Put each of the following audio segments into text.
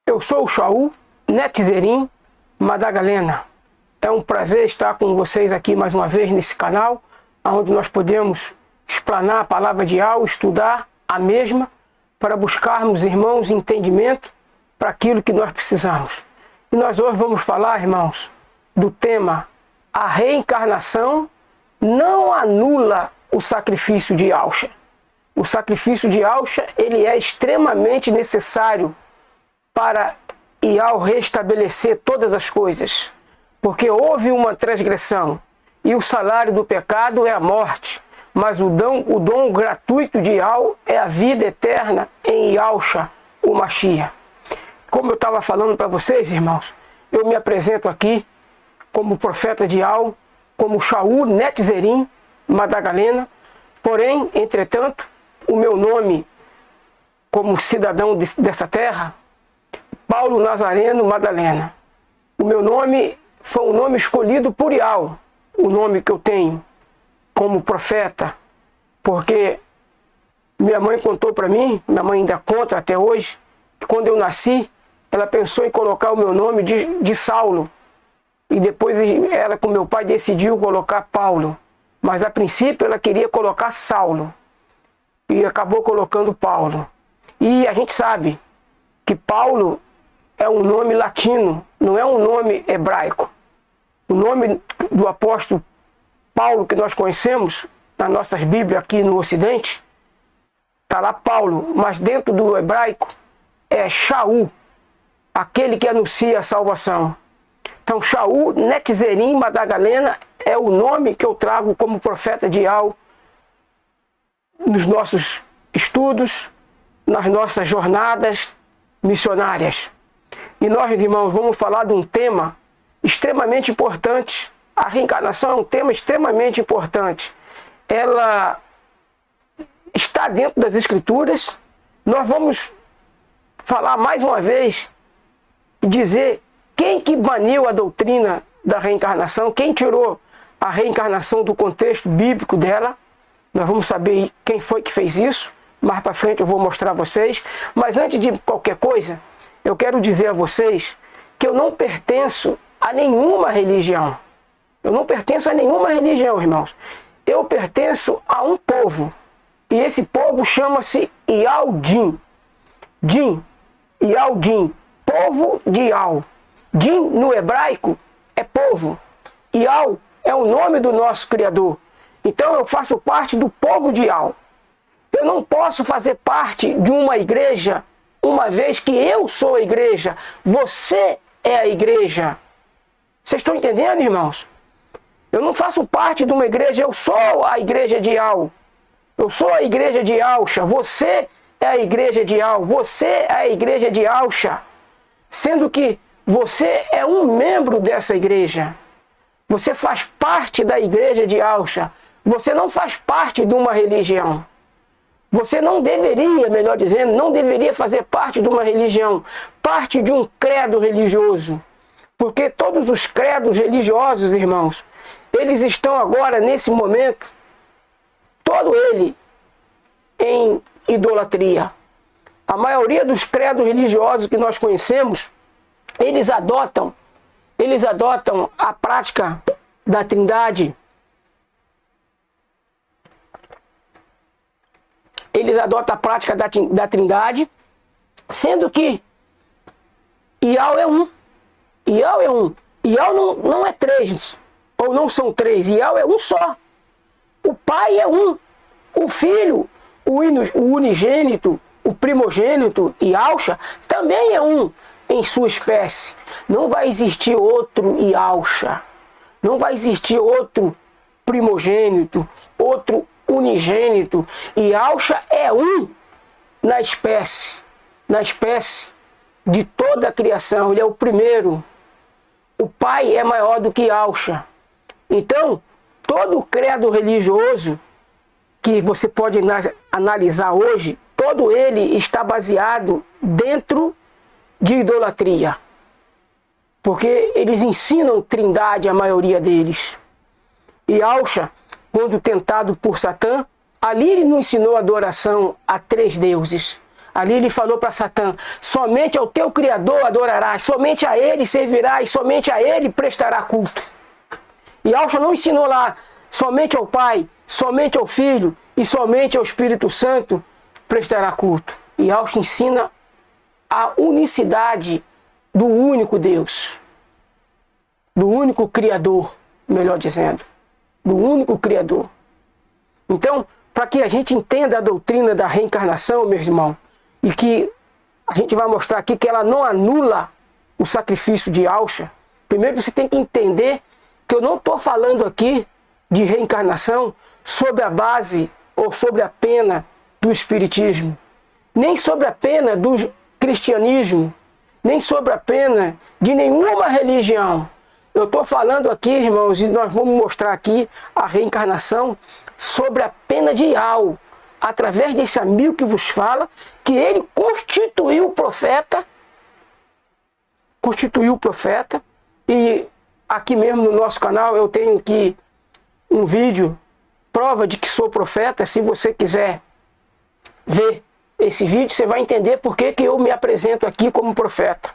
Eu sou o Shaul Netzerim Madagalena. É um prazer estar com vocês aqui mais uma vez nesse canal, onde nós podemos explanar a palavra de Yahweh, estudar a mesma, para buscarmos, irmãos, entendimento para aquilo que nós precisamos. E nós hoje vamos falar, irmãos, do tema: a reencarnação não anula o sacrifício de Yahushua. O sacrifício de Yahushua, ele é extremamente necessário para Yahweh restabelecer todas as coisas, porque houve uma transgressão e o salário do pecado é a morte, mas o dom gratuito de Yahweh é a vida eterna em Yahushua, o Mashiach. Como eu estava falando para vocês, irmãos, eu me apresento aqui como profeta de Yahweh, como Shaul Netzerim Madagalena, porém, entretanto, o meu nome como cidadão dessa terra, Paulo Nazareno Madalena. O meu nome foi um nome escolhido por Yahweh, o nome que eu tenho como profeta, porque minha mãe contou para mim, minha mãe ainda conta até hoje, que quando eu nasci, ela pensou em colocar o meu nome de Saulo, e depois ela com meu pai decidiu colocar Paulo, mas a princípio ela queria colocar Saulo, e acabou colocando Paulo. E a gente sabe que Paulo é um nome latino, não é um nome hebraico. O nome do apóstolo Paulo que nós conhecemos nas nossas Bíblias aqui no Ocidente, está lá Paulo, mas dentro do hebraico é Shaul, aquele que anuncia a salvação. Então Shaul Netzerim Madagalena é o nome que eu trago como profeta de Yahweh nos nossos estudos, nas nossas jornadas missionárias. E nós, irmãos, vamos falar de um tema extremamente importante. A reencarnação é um tema extremamente importante. Ela está dentro das Escrituras. Nós vamos falar mais uma vez e dizer quem que baniu a doutrina da reencarnação, quem tirou a reencarnação do contexto bíblico dela. Nós vamos saber quem foi que fez isso. Mais para frente eu vou mostrar a vocês. Mas antes de qualquer coisa, eu quero dizer a vocês que eu não pertenço a nenhuma religião. Eu não pertenço a nenhuma religião, irmãos. Eu pertenço a um povo. E esse povo chama-se Yaldim. Yaldim, povo de Yahweh. Din no hebraico é povo. Yahweh é o nome do nosso Criador. Então eu faço parte do povo de Yahweh. Eu não posso fazer parte de uma igreja, uma vez que eu sou a igreja. Você é a igreja. Vocês estão entendendo, irmãos? Eu não faço parte de uma igreja, eu sou a igreja de Yahweh. Eu sou a igreja de Yahushua. Você é a igreja de Yahweh. Você é a igreja de Yahushua. Sendo que você é um membro dessa igreja. Você faz parte da igreja de Yahushua. Você não faz parte de uma religião. Você não deveria, melhor dizendo, não deveria fazer parte de uma religião, parte de um credo religioso. Porque todos os credos religiosos, irmãos, eles estão agora, nesse momento, todo ele em idolatria. A maioria dos credos religiosos que nós conhecemos, eles adotam a prática da Trindade. Eles adotam a prática da Trindade, sendo que Yahweh é um. Yahweh é um. Yahweh não é três, ou não são três. Yahweh é um só. O Pai é um. O Filho, o unigênito, o primogênito, Yahushua, também é um em sua espécie. Não vai existir outro Yahushua. Não vai existir outro primogênito, outro unigênito. Yahushua é um na espécie de toda a criação. Ele é o primeiro. O Pai é maior do que Yahushua. Então, todo o credo religioso que você pode analisar hoje, todo ele está baseado dentro de idolatria. Porque eles ensinam Trindade, a maioria deles. E Yahushua, quando tentado por Satã, ali ele não ensinou adoração a três deuses. Ali ele falou para Satã: somente ao teu Criador adorarás, somente a ele servirás, somente a ele prestará culto. E Yahushua não ensinou lá somente ao Pai, somente ao Filho e somente ao Espírito Santo prestará culto. E Yahushua ensina a unicidade do único Deus, do único Criador, melhor dizendo, do único Criador. Então, para que a gente entenda a doutrina da reencarnação, meu irmão, e que a gente vai mostrar aqui que ela não anula o sacrifício de Yahushua, primeiro você tem que entender que eu não estou falando aqui de reencarnação sobre a base ou sobre a pena do Espiritismo, nem sobre a pena do cristianismo, nem sobre a pena de nenhuma religião. Eu estou falando aqui, irmãos, e nós vamos mostrar aqui a reencarnação sobre a pena de Yahu, através desse amigo que vos fala, que ele constituiu o profeta, e aqui mesmo no nosso canal eu tenho aqui um vídeo, prova de que sou profeta. Se você quiser ver esse vídeo, você vai entender por que eu me apresento aqui como profeta.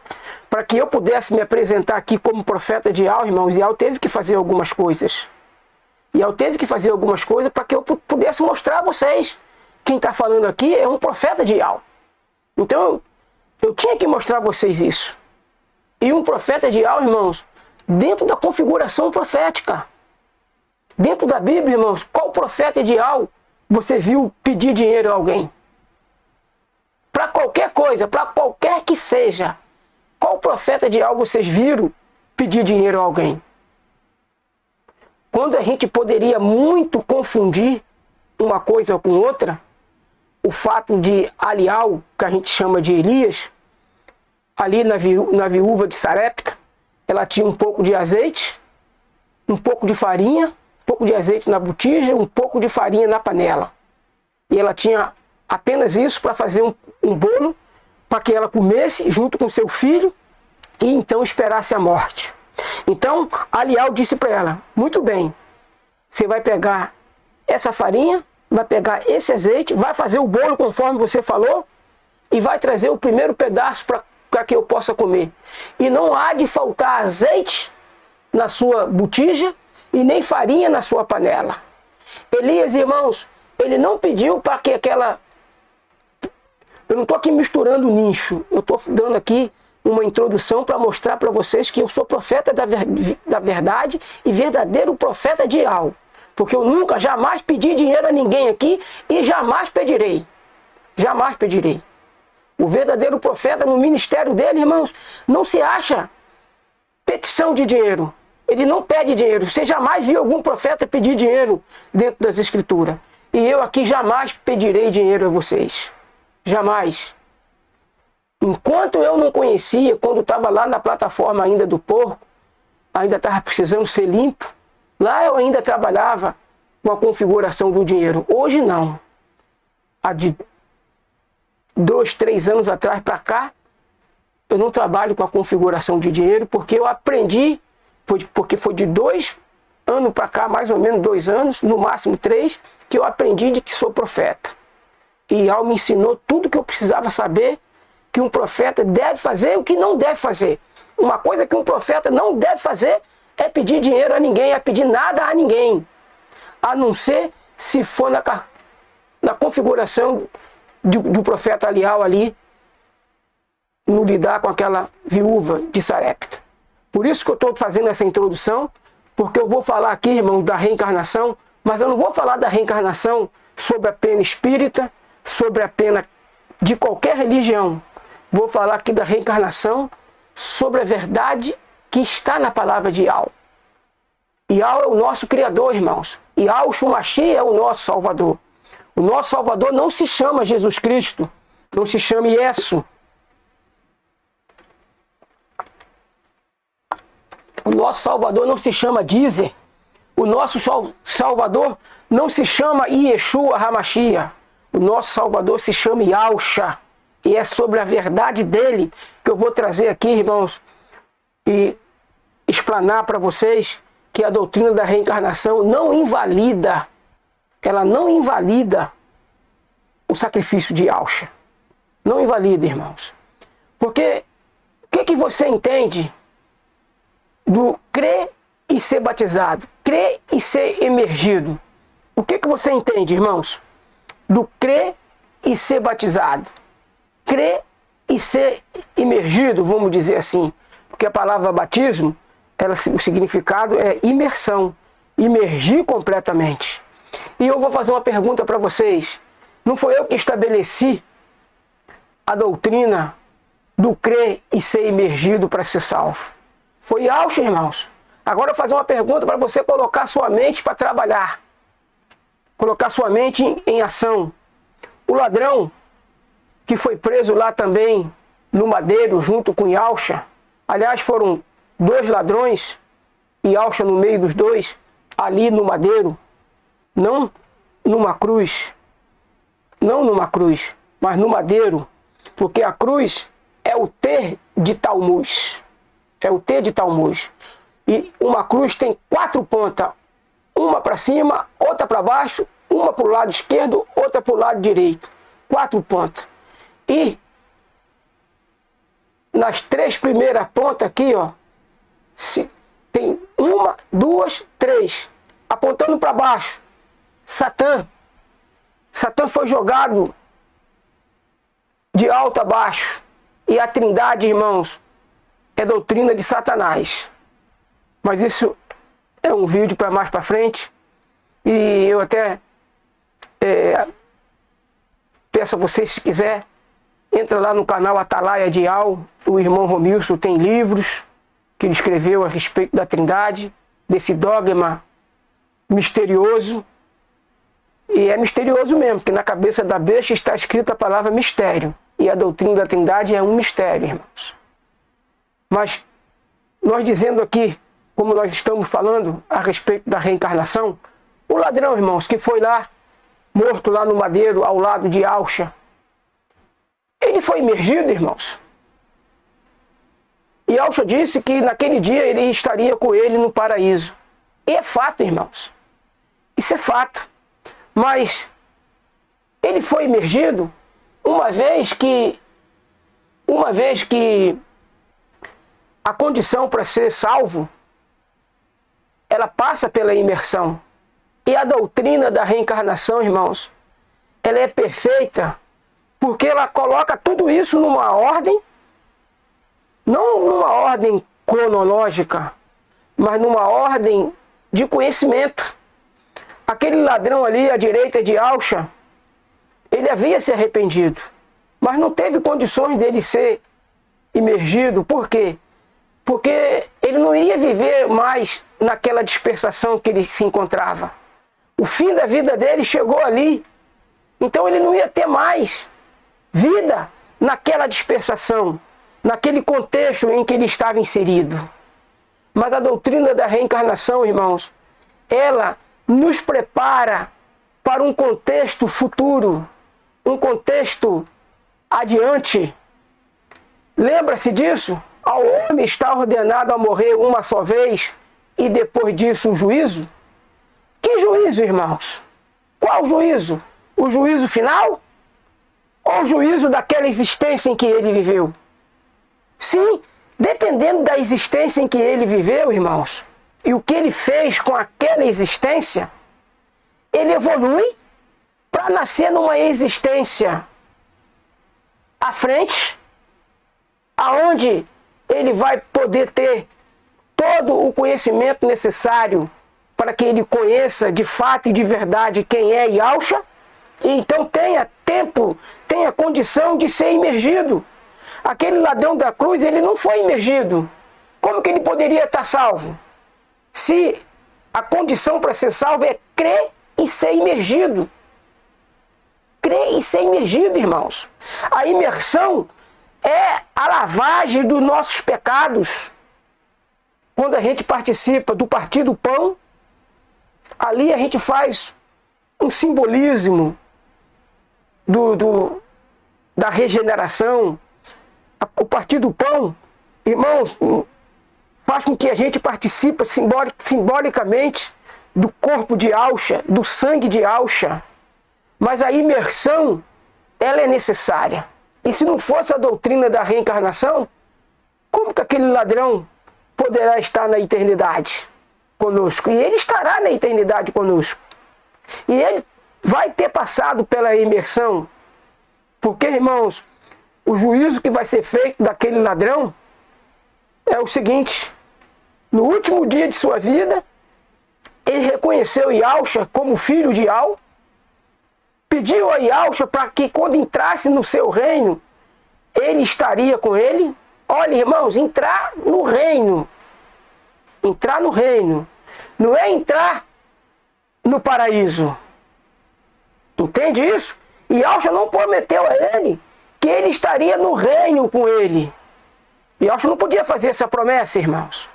Para que eu pudesse me apresentar aqui como profeta de Yahu, irmãos, Yahu teve que fazer algumas coisas. Yahu teve que fazer algumas coisas para que eu pudesse mostrar a vocês. Quem está falando aqui é um profeta de Yahu. Então eu tinha que mostrar a vocês isso. E um profeta de Yahu, irmãos, dentro da configuração profética. Dentro da Bíblia, irmãos, qual profeta de Yahu você viu pedir dinheiro a alguém? Para qualquer coisa, para qualquer que seja. Qual profeta de Yahu vocês viram pedir dinheiro a alguém? Quando a gente poderia muito confundir uma coisa com outra, o fato de Alial, que a gente chama de Elias, ali na viúva de Sarepta, ela tinha um pouco de azeite, um pouco de farinha, um pouco de azeite na botija, um pouco de farinha na panela. E ela tinha apenas isso para fazer um bolo, para que ela comesse junto com seu filho e então esperasse a morte. Então, Alial disse para ela: muito bem, você vai pegar essa farinha, vai pegar esse azeite, vai fazer o bolo conforme você falou e vai trazer o primeiro pedaço para que eu possa comer. E não há de faltar azeite na sua botija e nem farinha na sua panela. Elias, irmãos, ele não pediu para que aquela... Eu não estou aqui misturando nicho, eu estou dando aqui uma introdução para mostrar para vocês que eu sou profeta da verdade e verdadeiro profeta de Yahu. Porque eu nunca, jamais pedi dinheiro a ninguém aqui e jamais pedirei. Jamais pedirei. O verdadeiro profeta, no ministério dele, irmãos, não se acha petição de dinheiro. Ele não pede dinheiro. Você jamais viu algum profeta pedir dinheiro dentro das Escrituras. E eu aqui jamais pedirei dinheiro a vocês. Jamais. Enquanto eu não conhecia, quando estava lá na plataforma ainda do porco, ainda estava precisando ser limpo, lá eu ainda trabalhava com a configuração do dinheiro. Hoje não. Há de 2, 3 anos atrás para cá, eu não trabalho com a configuração de dinheiro, porque eu aprendi, porque foi de 2 anos para cá, mais ou menos 2 anos, no máximo 3, que eu aprendi de que sou profeta. E Yahu me ensinou tudo que eu precisava saber que um profeta deve fazer e o que não deve fazer. Uma coisa que um profeta não deve fazer é pedir dinheiro a ninguém, é pedir nada a ninguém. A não ser se for na configuração do profeta Alial ali, no lidar com aquela viúva de Sarepta. Por isso que eu estou fazendo essa introdução, porque eu vou falar aqui, irmãos, da reencarnação, mas eu não vou falar da reencarnação sobre a pena espírita, sobre a pena de qualquer religião. Vou falar aqui da reencarnação sobre a verdade que está na palavra de Yahu. Yahu é o nosso Criador, irmãos. Yahushua Mashiach é o nosso Salvador. O nosso Salvador não se chama Jesus Cristo, não se chama Yesu. O nosso Salvador não se chama Dizer. O nosso Salvador não se chama Yeshua HaMashiach. O nosso Salvador se chama Yahushua. E é sobre a verdade dele que eu vou trazer aqui, irmãos, e explanar para vocês que a doutrina da reencarnação não invalida, ela não invalida o sacrifício de Yahushua. Não invalida, irmãos. Porque o que você entende do crer e ser batizado? Crer e ser emergido. O que você entende, irmãos? Do crer e ser batizado. Crer e ser imergido, vamos dizer assim. Porque a palavra batismo, o significado é imersão. Imergir completamente. E eu vou fazer uma pergunta para vocês. Não foi eu que estabeleci a doutrina do crer e ser imergido para ser salvo. Foi Yahshua, irmãos. Agora eu vou fazer uma pergunta para você colocar sua mente para trabalhar. Colocar sua mente em ação. O ladrão que foi preso lá também no madeiro junto com Yahshua. Aliás, foram 2 ladrões e Yahshua no meio dos 2, ali no madeiro. Não numa cruz. Não numa cruz, mas no madeiro. Porque a cruz é o T de Talmuz. É o T de Talmuz. E uma cruz tem 4 pontas. Uma para cima, outra para baixo, uma para o lado esquerdo, outra para o lado direito. 4 pontas. E nas 3 primeiras pontas aqui, ó, tem 1, 2, 3. Apontando para baixo. Satã. Satã foi jogado de alto a baixo. E a trindade, irmãos, é doutrina de Satanás. Mas isso é um vídeo para mais para frente. E eu até peço a vocês, se quiser, entra lá no canal Atalaia Dial. O irmão Romilson tem livros que ele escreveu a respeito da trindade, desse dogma misterioso. E é misterioso mesmo, porque na cabeça da besta está escrita a palavra mistério. E a doutrina da trindade é um mistério, irmãos. Mas nós dizendo aqui, como nós estamos falando a respeito da reencarnação, o ladrão, irmãos, que foi lá, morto lá no madeiro, ao lado de Yahshua, ele foi imergido, irmãos. E Yahshua disse que naquele dia ele estaria com ele no paraíso. E é fato, irmãos. Isso é fato. Mas ele foi imergido uma vez que a condição para ser salvo, ela passa pela imersão. E a doutrina da reencarnação, irmãos, ela é perfeita porque ela coloca tudo isso numa ordem, não numa ordem cronológica, mas numa ordem de conhecimento. Aquele ladrão ali à direita de Yahshua, ele havia se arrependido, mas não teve condições dele ser imergido. Por quê? Porque ele não iria viver mais naquela dispersação que ele se encontrava. O fim da vida dele chegou ali. Então ele não ia ter mais vida naquela dispersação, naquele contexto em que ele estava inserido. Mas a doutrina da reencarnação, irmãos, ela nos prepara para um contexto futuro, um contexto adiante. Lembra-se disso? Ao homem está ordenado a morrer uma só vez e depois disso o juízo? Que juízo, irmãos? Qual juízo? O juízo final? Ou o juízo daquela existência em que ele viveu? Sim, dependendo da existência em que ele viveu, irmãos, e o que ele fez com aquela existência, ele evolui para nascer numa existência à frente, aonde ele vai poder ter todo o conhecimento necessário para que ele conheça de fato e de verdade quem é Yahshua, e então tenha tempo, tenha condição de ser imergido. Aquele ladrão da cruz, ele não foi imergido. Como que ele poderia estar salvo? Se a condição para ser salvo é crer e ser imergido. Crer e ser imergido, irmãos. A imersão é a lavagem dos nossos pecados. Quando a gente participa do partir do pão, ali a gente faz um simbolismo da regeneração. O partir do pão, irmãos, faz com que a gente participe simbolicamente do corpo de Yahshua, do sangue de Yahshua. Mas a imersão, ela é necessária. E se não fosse a doutrina da reencarnação, como que aquele ladrão poderá estar na eternidade conosco? E ele estará na eternidade conosco. E ele vai ter passado pela imersão. Porque, irmãos, o juízo que vai ser feito daquele ladrão é o seguinte: no último dia de sua vida, ele reconheceu Yahshua como filho de Yah, pediu a Yahshua para que quando entrasse no seu reino, ele estaria com ele. Olha, irmãos, entrar no reino. Entrar no reino. Não é entrar no paraíso. Entende isso? E Yahshua não prometeu a ele que ele estaria no reino com ele. Yahshua não podia fazer essa promessa, irmãos.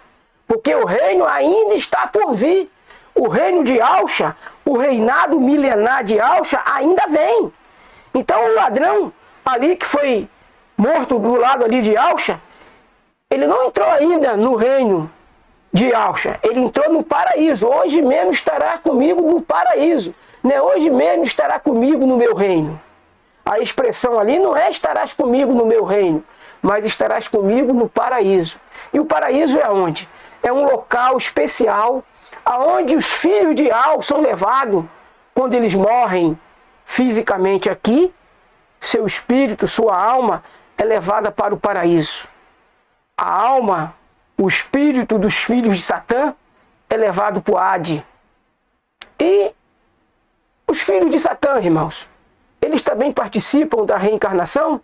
Porque o reino ainda está por vir. O reino de Yahshua, o reinado milenar de Yahshua ainda vem. Então o ladrão ali que foi morto do lado ali de Yahshua, ele não entrou ainda no reino de Yahshua. Ele entrou no paraíso. Hoje mesmo estará comigo no paraíso. Né? Hoje mesmo estará comigo no meu reino. A expressão ali não é estarás comigo no meu reino, mas estarás comigo no paraíso. E o paraíso é onde? É um local especial aonde os filhos de Yah são levados quando eles morrem fisicamente aqui. Seu espírito, sua alma é levada para o paraíso. A alma, o espírito dos filhos de Satã é levado para o Hades. E os filhos de Satã, irmãos, eles também participam da reencarnação?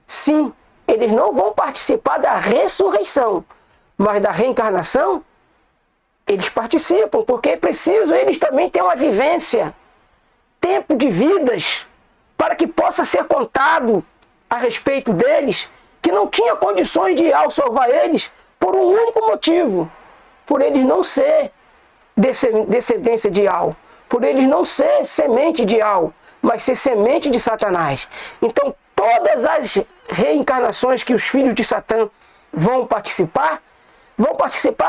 Sim, eles não vão participar da ressurreição, mas da reencarnação eles participam, porque é preciso eles também ter uma vivência, tempo de vidas, para que possa ser contado a respeito deles, que não tinha condições de Yah salvar eles por um único motivo: por eles não ser descendência de Yah, por eles não ser semente de Yah, mas ser semente de Satanás. Então todas as reencarnações que os filhos de Satã vão participar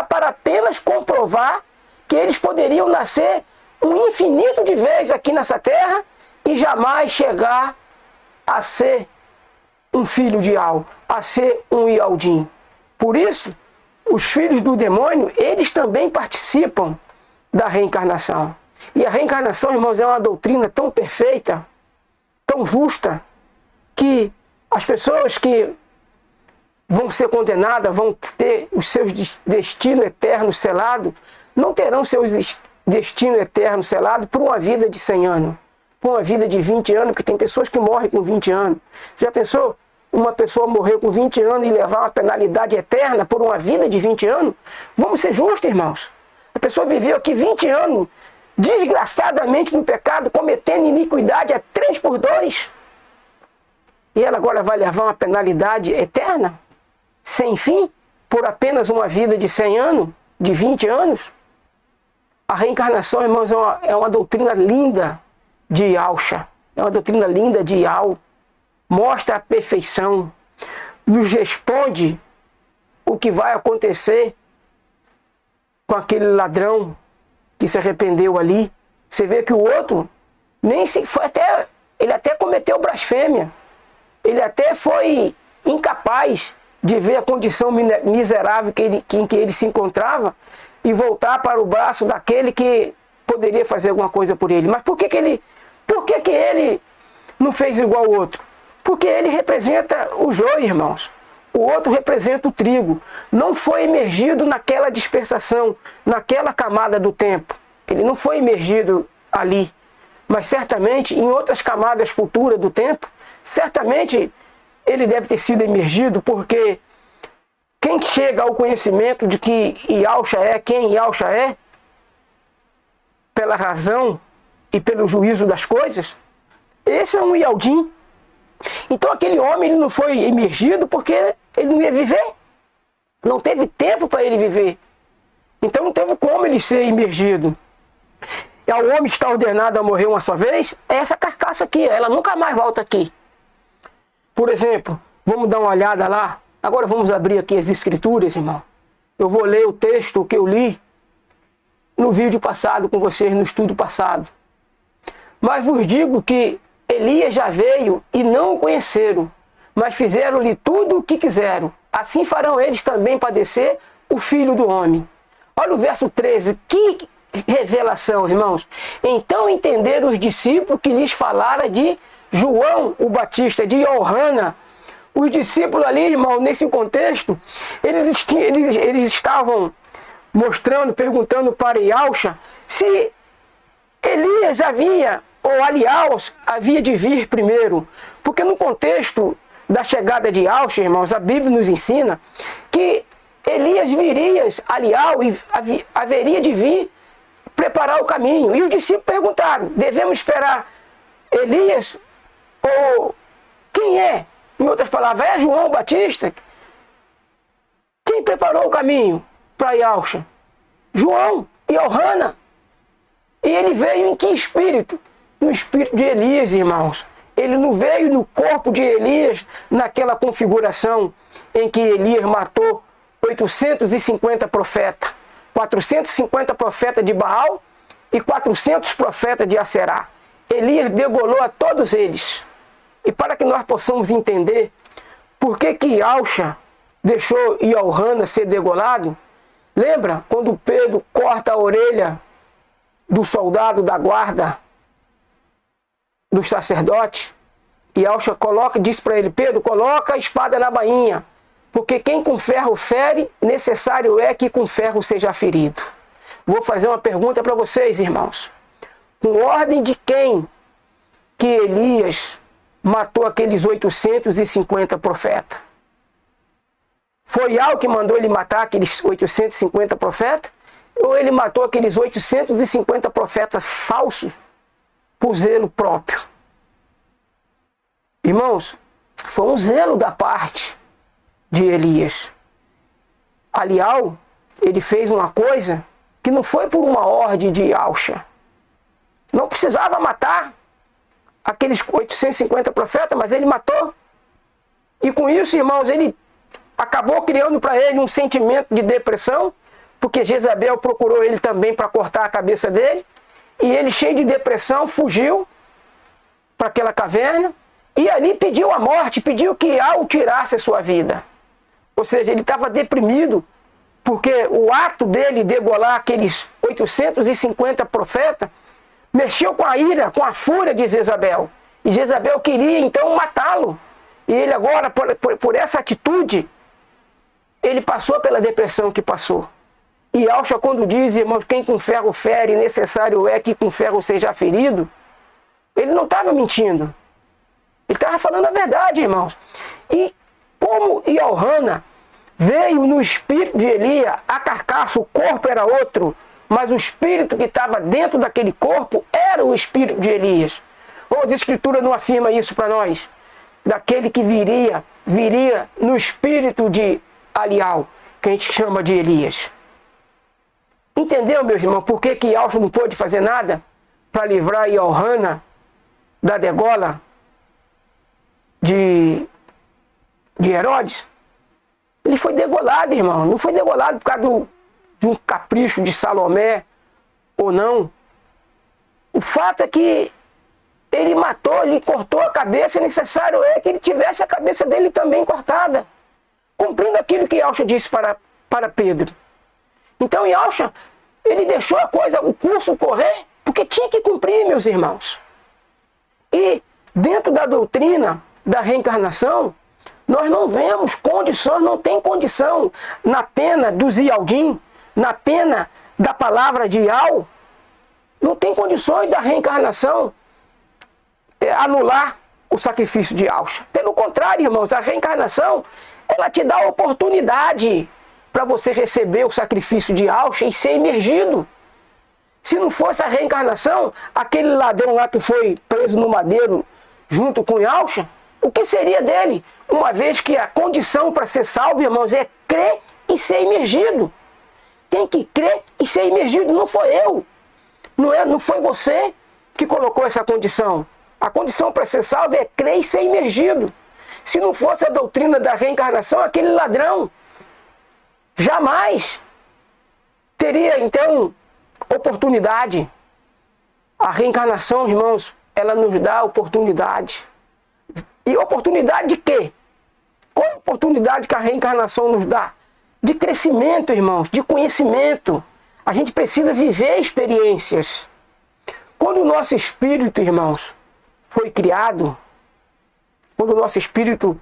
para apenas comprovar que eles poderiam nascer um infinito de vezes aqui nessa terra e jamais chegar a ser um filho de Yah, a ser um Yaldim. Por isso, os filhos do demônio, eles também participam da reencarnação. E a reencarnação, irmãos, é uma doutrina tão perfeita, tão justa, que as pessoas que vão ser condenadas, vão ter os seus destinos eternos selados, não terão seus destinos eternos selados por uma vida de 100 anos, por uma vida de 20 anos, porque tem pessoas que morrem com 20 anos. Já pensou uma pessoa morrer com 20 anos e levar uma penalidade eterna por uma vida de 20 anos? Vamos ser justos, irmãos. A pessoa viveu aqui 20 anos, desgraçadamente no pecado, cometendo iniquidade a 3x2, e ela agora vai levar uma penalidade eterna, sem fim, por apenas uma vida de 100 anos, de 20 anos? A reencarnação, irmãos, é uma doutrina linda de Yahshua, é uma doutrina linda de Yah, mostra a perfeição, nos responde o que vai acontecer com aquele ladrão que se arrependeu ali. Você vê que o outro nem se foi, ele até cometeu blasfêmia, ele até foi incapaz de ver a condição miserável em que ele se encontrava e voltar para o braço daquele que poderia fazer alguma coisa por ele. Mas por que ele não fez igual ao outro? Porque ele representa o joio, irmãos. O outro representa o trigo. Não foi imergido naquela dispersação, naquela camada do tempo. Ele não foi imergido ali. Mas certamente em outras camadas futuras do tempo, certamente ele deve ter sido imergido, porque quem chega ao conhecimento de que Yahshua é quem Yahshua é, pela razão e pelo juízo das coisas, esse é um Yaldim. Então aquele homem ele não foi imergido porque ele não ia viver. Não teve tempo para ele viver. Então não teve como ele ser imergido. E ao homem está ordenado a morrer uma só vez, é essa carcaça aqui, ela nunca mais volta aqui. Por exemplo, vamos dar uma olhada lá. Agora vamos abrir aqui as escrituras, irmão. Eu vou ler o texto que eu li no vídeo passado com vocês, no estudo passado. Mas vos digo que Elias já veio e não o conheceram, mas fizeram-lhe tudo o que quiseram. Assim farão eles também padecer o Filho do Homem. Olha o verso 13, que revelação, irmãos. Então entenderam os discípulos que lhes falara de João o Batista, de Johanna. Os discípulos ali, irmão, nesse contexto, eles estavam mostrando, perguntando para Yahshua se Elias ou Aliás havia de vir primeiro. Porque no contexto da chegada de Yahshua, irmãos, a Bíblia nos ensina que Elias viria, Aliás, haveria de vir preparar o caminho. E os discípulos perguntaram, devemos esperar Elias ou quem é? Em outras palavras, é João Batista? Quem preparou o caminho para Yahshua? João e Johanna. E ele veio em que espírito? No espírito de Elias, irmãos. Ele não veio no corpo de Elias, naquela configuração em que Elias matou 850 profetas. 450 profetas de Baal e 400 profetas de Aserá. Elias degolou a todos eles. E para que nós possamos entender por que Yahshua deixou Johanna ser degolado, lembra quando Pedro corta a orelha do soldado da guarda dos sacerdotes? Yahshua diz para ele, Pedro, coloca a espada na bainha, porque quem com ferro fere, necessário é que com ferro seja ferido. Vou fazer uma pergunta para vocês, irmãos. Com ordem de quem que Elias matou aqueles 850 profetas? Foi Yahweh que mandou ele matar aqueles 850 profetas? Ou ele matou aqueles 850 profetas falsos por zelo próprio? Irmãos, foi um zelo da parte de Elias. Aliás, ele fez uma coisa que não foi por uma ordem de Yahshua. Não precisava matar aqueles 850 profetas, mas ele matou. E com isso, irmãos, ele acabou criando para ele um sentimento de depressão, porque Jezabel procurou ele também para cortar a cabeça dele. E ele, cheio de depressão, fugiu para aquela caverna e ali pediu a morte, pediu que Yahweh tirasse a sua vida. Ou seja, ele estava deprimido, porque o ato dele degolar aqueles 850 profetas mexeu com a ira, com a fúria de Jezabel. E Jezabel queria então matá-lo. E ele agora, por essa atitude, ele passou pela depressão que passou. E Yahshua, quando diz, irmãos, quem com ferro fere, necessário é que com ferro seja ferido, ele não estava mentindo. Ele estava falando a verdade, irmãos. E como Johanna veio no espírito de Elias, a carcaça, o corpo era outro, mas o espírito que estava dentro daquele corpo era o espírito de Elias. Ou as escrituras não afirmam isso para nós? Daquele que viria no espírito de Alial, que a gente chama de Elias. Entendeu, meus irmãos, por que Yahshua não pôde fazer nada para livrar Johanna da degola de Herodes? Ele foi degolado, irmão. Não foi degolado por causa de um capricho de Salomé ou não. O fato é que ele matou, ele cortou a cabeça, necessário é que ele tivesse a cabeça dele também cortada, cumprindo aquilo que Yahshua disse para Pedro. Então Yahshua, ele deixou a coisa, o curso correr, porque tinha que cumprir, meus irmãos. E dentro da doutrina da reencarnação, nós não vemos condições, não tem condição na pena do Zialdim, na pena da palavra de Yahweh, não tem condições da reencarnação anular o sacrifício de Yahshua. Pelo contrário, irmãos, a reencarnação, ela te dá a oportunidade para você receber o sacrifício de Yahshua e ser imergido. Se não fosse a reencarnação, aquele ladrão lá que foi preso no madeiro junto com Yahshua, o que seria dele? Uma vez que a condição para ser salvo, irmãos, é crer e ser imergido. Tem que crer e ser imergido, não foi eu. Não foi você que colocou essa condição. A condição para ser salvo é crer e ser imergido. Se não fosse a doutrina da reencarnação, aquele ladrão jamais teria, então, oportunidade. A reencarnação, irmãos, ela nos dá oportunidade. E oportunidade de quê? Qual é a oportunidade que a reencarnação nos dá? De crescimento, irmãos, de conhecimento. A gente precisa viver experiências. Quando o nosso espírito, irmãos, foi criado, quando o nosso espírito...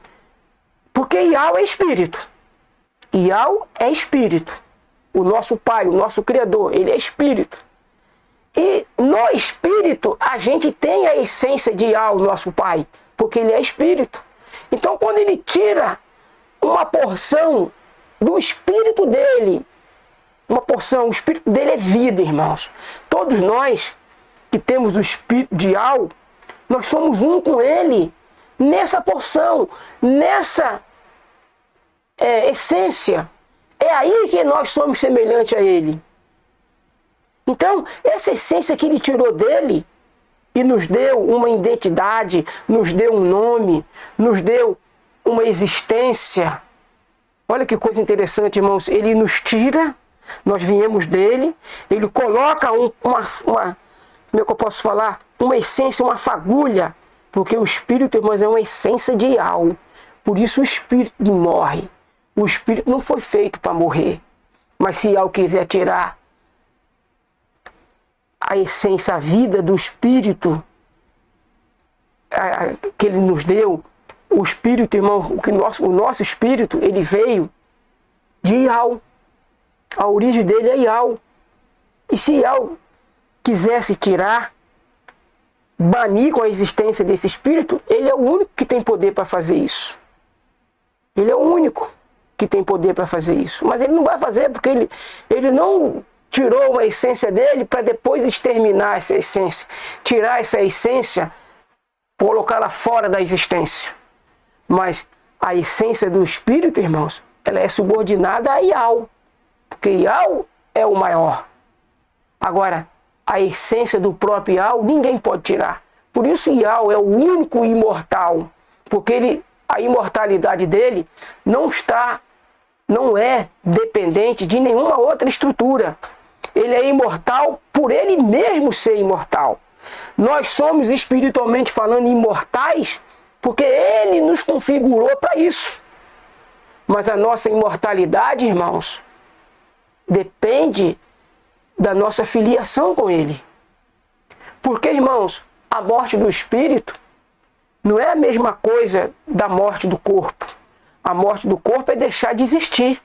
Porque Iau é espírito. Iau é espírito. O nosso Pai, o nosso Criador, ele é espírito. E no espírito, a gente tem a essência de Iau, nosso Pai, porque ele é espírito. Então, quando ele tira uma porção do espírito dele, uma porção, o espírito dele é vida, irmãos. Todos nós que temos o espírito de Iau, nós somos um com ele, nessa porção, nessa essência. É aí que nós somos semelhantes a ele. Então, essa essência que ele tirou dele e nos deu uma identidade, nos deu um nome, nos deu uma existência. Olha que coisa interessante, irmãos. Ele nos tira, nós viemos dele, ele coloca como é que eu posso falar? Uma essência, uma fagulha, porque o espírito, irmãos, é uma essência de Iau. Por isso o espírito não morre. O espírito não foi feito para morrer. Mas se Iau quiser tirar a essência, a vida do espírito que ele nos deu, o espírito, irmão, o nosso espírito, ele veio de Iau. A origem dele é Iau. E se Iau quisesse tirar, banir com a existência desse espírito, ele é o único que tem poder para fazer isso. Ele é o único que tem poder para fazer isso. Mas ele não vai fazer porque ele não tirou uma essência dele para depois exterminar essa essência. Tirar essa essência, colocá-la fora da existência. Mas a essência do espírito, irmãos, ela é subordinada a Iau. Porque Iau é o maior. Agora, a essência do próprio Iau, ninguém pode tirar. Por isso Iau é o único imortal. Porque a imortalidade dele não é dependente de nenhuma outra estrutura. Ele é imortal por ele mesmo ser imortal. Nós somos, espiritualmente falando, imortais porque ele nos configurou para isso. Mas a nossa imortalidade, irmãos, depende da nossa filiação com ele. Porque, irmãos, a morte do espírito não é a mesma coisa da morte do corpo. A morte do corpo é deixar de existir.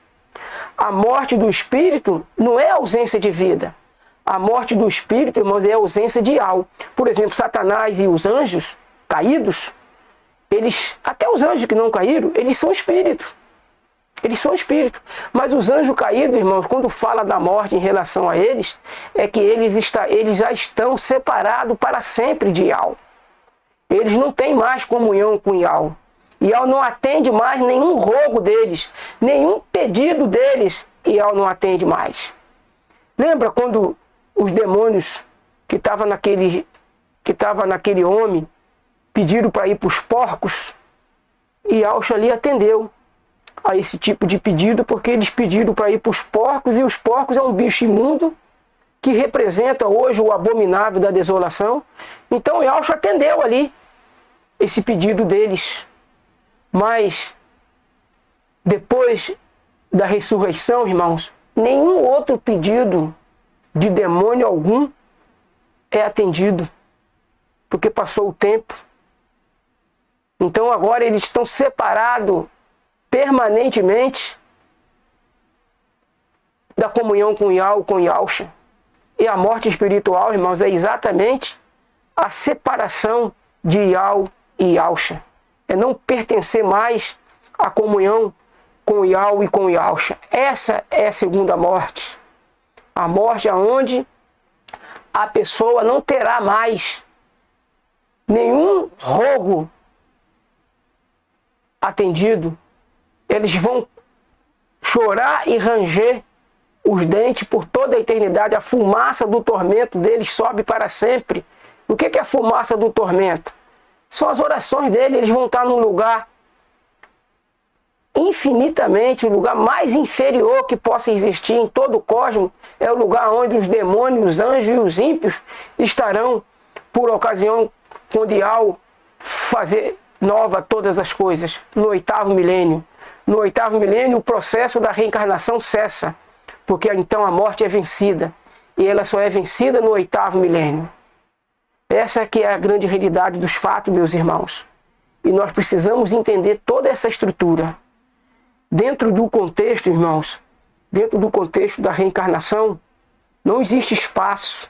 A morte do espírito não é ausência de vida. A morte do espírito, irmãos, é ausência de Iau. Por exemplo, Satanás e os anjos caídos, até os anjos que não caíram, eles são espíritos. Eles são espíritos. Mas os anjos caídos, irmãos, quando fala da morte em relação a eles, é que eles já estão separados para sempre de Iau. Eles não têm mais comunhão com Iau. Iau não atende mais nenhum rogo deles, nenhum pedido deles, Iau não atende mais. Lembra quando os demônios que estavam naquele homem pediram para ir para os porcos? Iau ali atendeu a esse tipo de pedido, porque eles pediram para ir para os porcos, e os porcos é um bicho imundo que representa hoje o abominável da desolação. Então Iau atendeu ali esse pedido deles. Mas depois da ressurreição, irmãos, nenhum outro pedido de demônio algum é atendido, porque passou o tempo. Então agora eles estão separados permanentemente da comunhão com Iau, com Iauxa. E a morte espiritual, irmãos, é exatamente a separação de Iau e Iauxa. É não pertencer mais à comunhão com Iau e com Iauxa. Essa é a segunda morte. A morte onde a pessoa não terá mais nenhum rogo atendido. Eles vão chorar e ranger os dentes por toda a eternidade. A fumaça do tormento deles sobe para sempre. O que é a fumaça do tormento? São as orações dele. Eles vão estar num lugar infinitamente, o lugar mais inferior que possa existir em todo o cosmos. É o lugar onde os demônios, os anjos e os ímpios estarão por ocasião quando Iau nova todas as coisas, no 8º milênio. No 8º milênio, o processo da reencarnação cessa, porque então a morte é vencida, e ela só é vencida no 8º milênio. Essa que é a grande realidade dos fatos, meus irmãos. E nós precisamos entender toda essa estrutura. Dentro do contexto, irmãos, dentro do contexto da reencarnação, não existe espaço.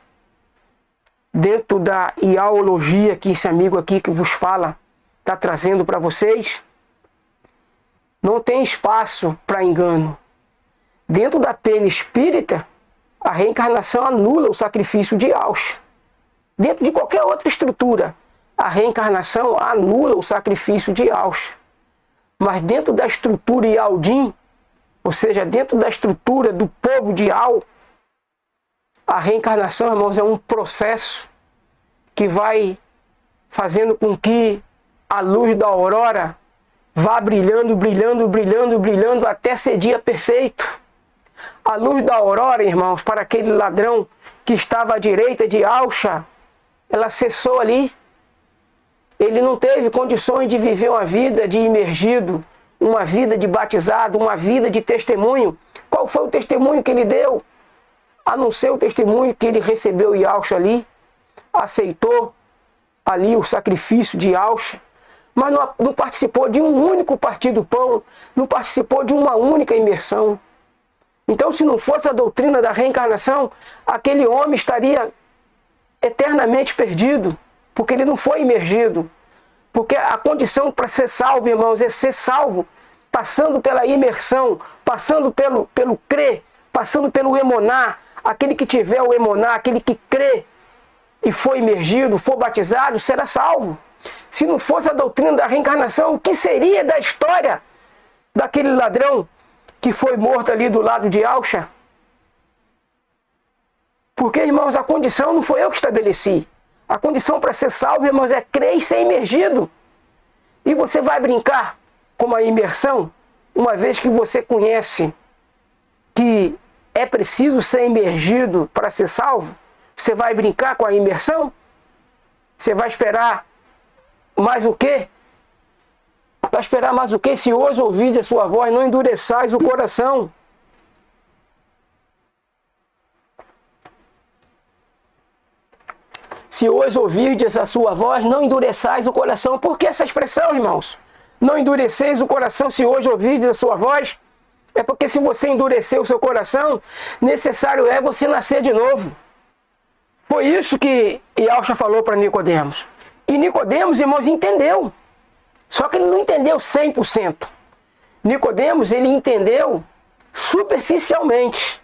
Dentro da iaologia que esse amigo aqui que vos fala está trazendo para vocês, não tem espaço para engano. Dentro da pena espírita, a reencarnação anula o sacrifício de Auschwitz. Dentro de qualquer outra estrutura, a reencarnação anula o sacrifício de Auschwitz. Mas dentro da estrutura Ialdim, ou seja, dentro da estrutura do povo de Ial, a reencarnação, irmãos, é um processo que vai fazendo com que a luz da aurora vá brilhando, brilhando, brilhando, brilhando até ser dia perfeito. A luz da aurora, irmãos, para aquele ladrão que estava à direita de Auschwitz, ela cessou ali. Ele não teve condições de viver uma vida de imergido, uma vida de batizado, uma vida de testemunho. Qual foi o testemunho que ele deu? A não ser o testemunho que ele recebeu em Auschwitz ali, aceitou ali o sacrifício de Auschwitz, mas não participou de um único partir do pão, não participou de uma única imersão. Então, se não fosse a doutrina da reencarnação, aquele homem estaria eternamente perdido, porque ele não foi imergido. Porque a condição para ser salvo, irmãos, é ser salvo passando pela imersão, passando pelo crer, passando pelo emoná. Aquele que tiver o emoná, aquele que crê e foi imergido, for batizado, será salvo. Se não fosse a doutrina da reencarnação, o que seria da história daquele ladrão que foi morto ali do lado de Auschwitz? Porque, irmãos, a condição não foi eu que estabeleci. A condição para ser salvo, irmãos, é crer e ser imergido. E você vai brincar com a imersão, uma vez que você conhece que é preciso ser imergido para ser salvo? Você vai brincar com a imersão? Você vai esperar mais o quê? Vai esperar mais o quê? Se hoje ouvirdes a sua voz, não endureçais o coração. Se hoje ouvirdes a sua voz, não endureçais o coração. Por que essa expressão, irmãos? Não endureceis o coração se hoje ouvirdes a sua voz. É porque se você endurecer o seu coração, necessário é você nascer de novo. Foi isso que Yahshua falou para Nicodemos. E Nicodemos, irmãos, entendeu. Só que ele não entendeu 100%. Nicodemos, ele entendeu superficialmente.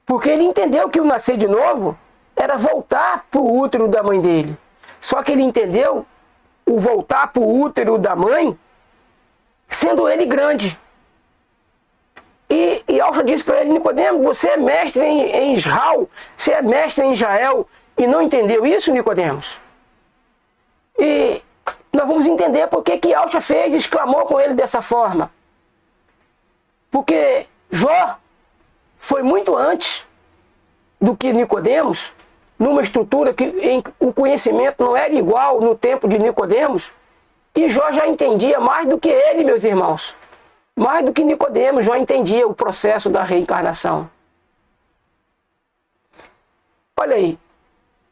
Porque ele entendeu que o nascer de novo era voltar para o útero da mãe dele. Só que ele entendeu o voltar para o útero da mãe, sendo ele grande. E Yahshua disse para ele: Nicodemos, você é mestre em Israel, você é mestre em Israel, e não entendeu isso, Nicodemos? E nós vamos entender por que Yahshua fez e exclamou com ele dessa forma. Porque Jó foi muito antes do que Nicodemos, numa estrutura em que o conhecimento não era igual no tempo de Nicodemos, e Jó já entendia mais do que ele, meus irmãos. Mais do que Nicodemos, Jó entendia o processo da reencarnação. Olha aí.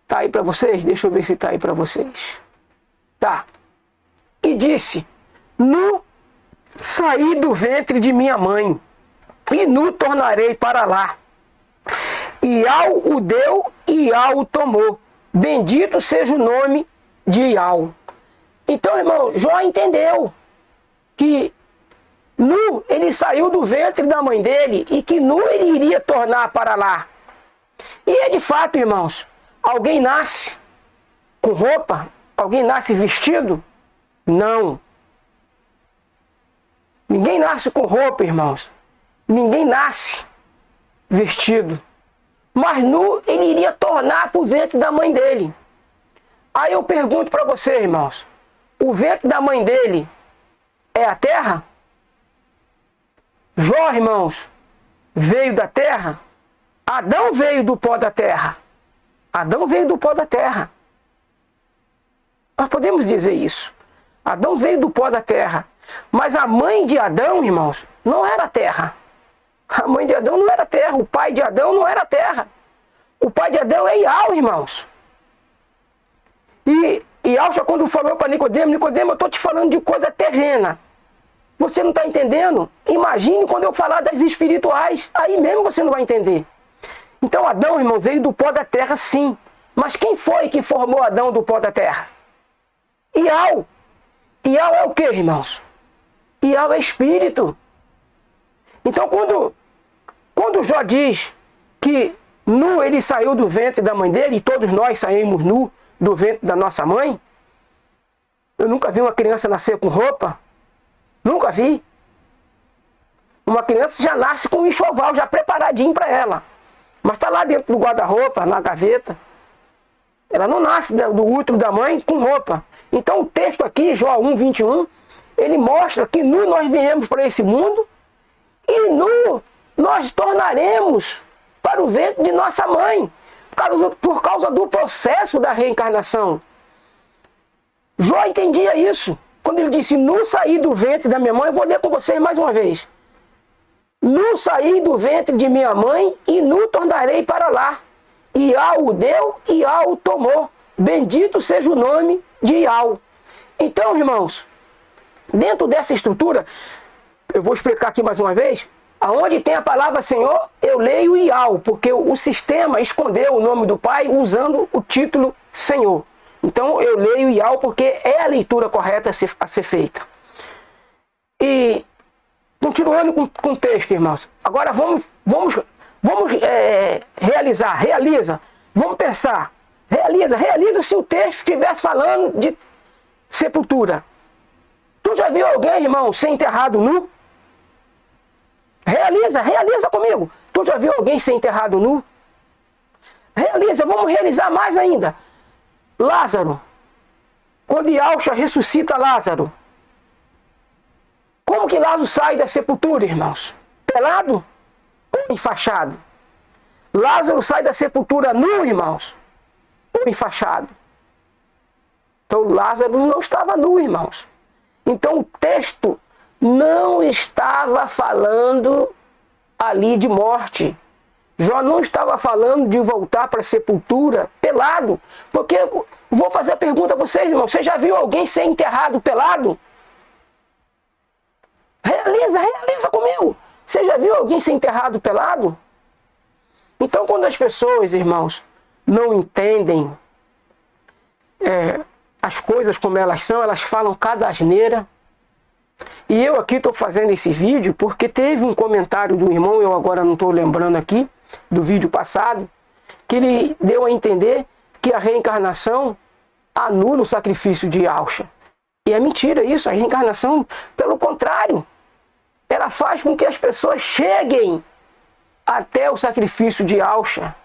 Tá aí para vocês? Deixa eu ver se tá aí para vocês. Tá. E disse: nu saí do ventre de minha mãe, e nu tornarei para lá. Ial o deu e Ial o tomou. Bendito seja o nome de Ial. Então, irmão, Jó entendeu que nu ele saiu do ventre da mãe dele e que nu ele iria tornar para lá. E é de fato, irmãos, alguém nasce com roupa? Alguém nasce vestido? Não. Ninguém nasce com roupa, irmãos. Ninguém nasce vestido. Mas nu ele iria tornar para o ventre da mãe dele. Aí eu pergunto para você, irmãos, o ventre da mãe dele é a terra? Jó, irmãos, veio da terra? Adão veio do pó da terra. Adão veio do pó da terra. Nós podemos dizer isso. Adão veio do pó da terra. Mas a mãe de Adão, irmãos, não era a terra. A mãe de Adão não era a terra. O pai de Adão não era a terra. O pai de Adão é Iau, irmãos. E Yahshua, quando falou para Nicodemo, Nicodemo, eu estou te falando de coisa terrena. Você não está entendendo? Imagine quando eu falar das espirituais. Aí mesmo você não vai entender. Então Adão, irmão, veio do pó da terra, sim. Mas quem foi que formou Adão do pó da terra? Iau. Iau é o que, irmãos? Iau é espírito. Então quando Jó diz que nu ele saiu do ventre da mãe dele, e todos nós saímos nu do ventre da nossa mãe, eu nunca vi uma criança nascer com roupa. Nunca vi. Uma criança já nasce com um enxoval já preparadinho para ela. Mas está lá dentro do guarda-roupa, na gaveta. Ela não nasce do útero da mãe com roupa. Então o texto aqui, Jó 1:21, ele mostra que nu nós viemos para esse mundo e nu nós tornaremos para o ventre de nossa mãe. Por causa do processo da reencarnação. Jó entendia isso. Quando ele disse, nu saí do ventre da minha mãe, eu vou ler com vocês mais uma vez. Nu saí do ventre de minha mãe e nu tornarei para lá. Iau o deu, Iau o tomou. Bendito seja o nome de Iau. Então, irmãos, dentro dessa estrutura, eu vou explicar aqui mais uma vez, aonde tem a palavra Senhor, eu leio Iau, porque o sistema escondeu o nome do Pai usando o título Senhor. Então eu leio Iau porque é a leitura correta a ser feita. E continuando com o texto, irmãos. Agora vamos realiza. Vamos pensar. Realiza se o texto estivesse falando de sepultura. Tu já viu alguém, irmão, ser enterrado nu? Realiza comigo. Tu já viu alguém ser enterrado nu? Vamos realizar mais ainda. Lázaro. Quando Yahshua ressuscita Lázaro. Como que Lázaro sai da sepultura, irmãos? Pelado ou enfaixado? Lázaro sai da sepultura nu, irmãos, ou enfaixado? Então Lázaro não estava nu, irmãos. Então o texto não estava falando ali de morte. Jó não estava falando de voltar para a sepultura pelado. Porque eu vou fazer a pergunta a vocês, irmãos. Você já viu alguém ser enterrado pelado? Realiza comigo. Você já viu alguém ser enterrado pelado? Então quando as pessoas, irmãos, não entendem as coisas como elas são, elas falam cada asneira. E eu aqui estou fazendo esse vídeo porque teve um comentário do irmão, eu agora não estou lembrando aqui, do vídeo passado, que ele deu a entender que a reencarnação anula o sacrifício de Yahshua. E é mentira isso, a reencarnação, pelo contrário, ela faz com que as pessoas cheguem até o sacrifício de Yahshua.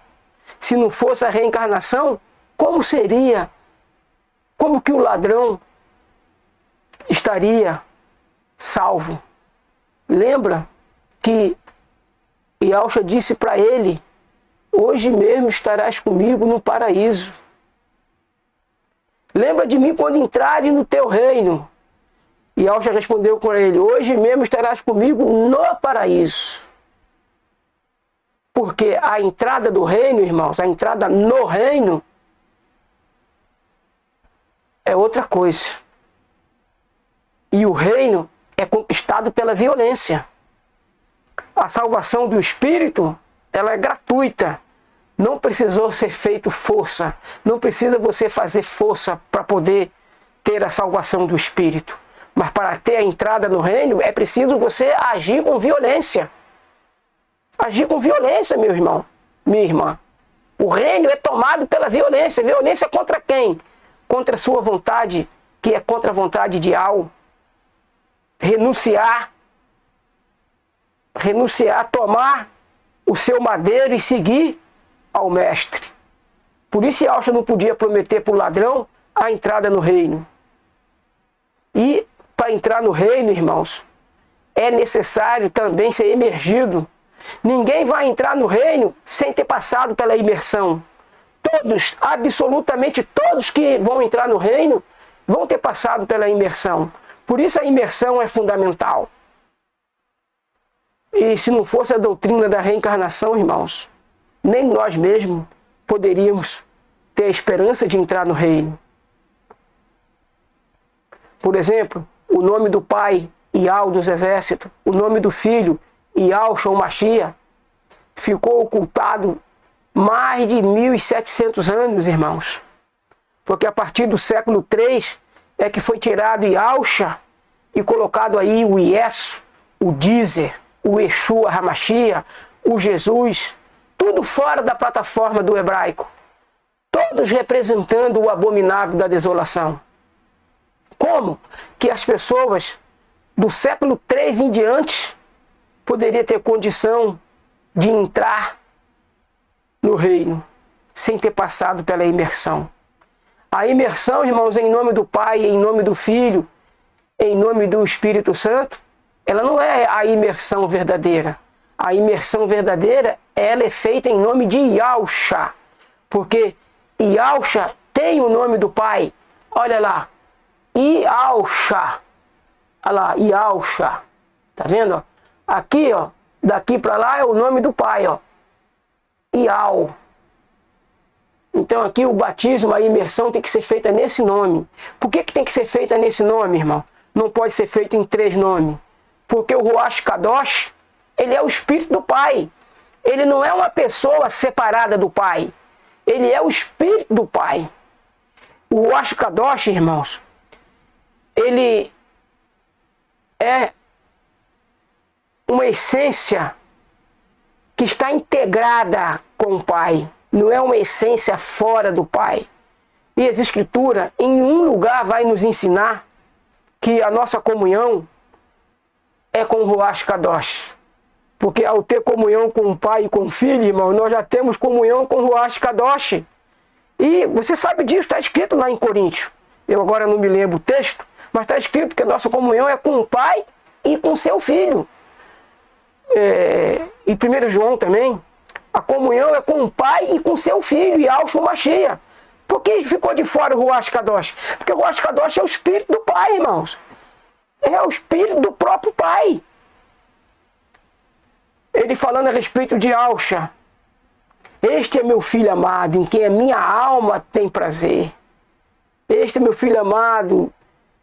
Se não fosse a reencarnação, como seria? Como que o ladrão estaria salvo? Lembra que Yahshua disse para ele, hoje mesmo estarás comigo no paraíso. Lembra de mim quando entrares no teu reino. Yahshua respondeu com ele, hoje mesmo estarás comigo no paraíso. Porque a entrada do reino, irmãos, a entrada no reino é outra coisa. E o reino é conquistado pela violência. A salvação do espírito, ela é gratuita. Não precisou ser feito força. Não precisa você fazer força para poder ter a salvação do espírito. Mas para ter a entrada no reino, é preciso você agir com violência. Agir com violência, meu irmão, minha irmã. O reino é tomado pela violência. Violência contra quem? Contra a sua vontade, que é contra a vontade de Al. Renunciar, tomar o seu madeiro e seguir ao mestre. Por isso Yahshua não podia prometer para o ladrão a entrada no reino. E para entrar no reino, irmãos, é necessário também ser emergido. Ninguém vai entrar no reino sem ter passado pela imersão. Todos, absolutamente todos que vão entrar no reino, vão ter passado pela imersão. Por isso a imersão é fundamental. E se não fosse a doutrina da reencarnação, irmãos, nem nós mesmos poderíamos ter a esperança de entrar no reino. Por exemplo, o nome do Pai, Ial dos Exércitos, o nome do Filho, Yahshua Mashiach, ficou ocultado mais de 1.700 anos, irmãos. Porque a partir do século III é que foi tirado Yahshua e colocado aí o Iesu, o Dizer, o Yeshua HaMashiach, o Jesus, tudo fora da plataforma do hebraico. Todos representando o abominável da desolação. Como que as pessoas do século III em diante poderiam ter condição de entrar no reino sem ter passado pela imersão? A imersão, irmãos, em nome do Pai, em nome do Filho, em nome do Espírito Santo, ela não é a imersão verdadeira. A imersão verdadeira, ela é feita em nome de Yahshua. Porque Yahshua tem o nome do Pai. Olha lá. Yahshua. Olha lá, Yahshua. Tá vendo? Aqui, ó. Daqui para lá é o nome do Pai, ó. Yahweh. Então aqui o batismo, a imersão tem que ser feita nesse nome. Por que tem que ser feita nesse nome, irmão? Não pode ser feito em 3 nomes. Porque o Ruach Kadosh, ele é o Espírito do Pai. Ele não é uma pessoa separada do Pai. Ele é o Espírito do Pai. O Ruach Kadosh, irmãos, ele é uma essência que está integrada com o Pai. Não é uma essência fora do Pai. E as Escrituras, em um lugar, vai nos ensinar que a nossa comunhão é com o Ruach Kadosh. Porque ao ter comunhão com o Pai e com o Filho, irmão, nós já temos comunhão com o Ruach Kadosh. E você sabe disso, está escrito lá em Coríntios. Eu agora não me lembro o texto, mas está escrito que a nossa comunhão é com o Pai e com seu Filho. Em 1 João também, a comunhão é com o Pai e com seu Filho, Yahshua Mashiach. Por que ficou de fora o Ruach Kadosh? Porque o Ruach Kadosh é o Espírito do Pai, irmãos. É o Espírito do próprio Pai. Ele falando a respeito de Yahshua. Este é meu filho amado, em quem a minha alma tem prazer. Este é meu filho amado,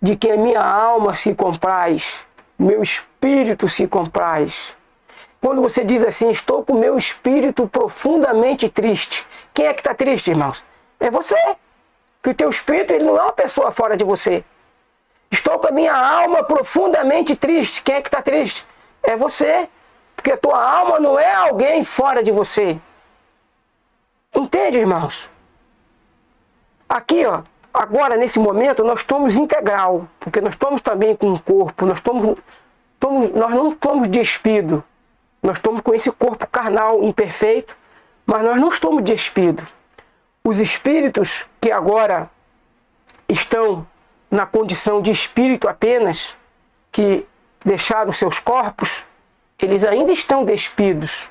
de quem a minha alma se compraz. Meu espírito se compraz. Quando você diz assim, estou com meu espírito profundamente triste. Quem é que está triste, irmãos? É você. Que o teu espírito, ele não é uma pessoa fora de você. Estou com a minha alma profundamente triste. Quem é que está triste? É você. Porque a tua alma não é alguém fora de você. Entende, irmãos? Aqui, ó, agora, nesse momento, nós estamos integral. Porque nós estamos também com um corpo. Nós não estamos despidos. Nós estamos com esse corpo carnal imperfeito. Mas nós não estamos despidos. Os espíritos que agora estão na condição de espírito apenas, que deixaram seus corpos, eles ainda estão despidos.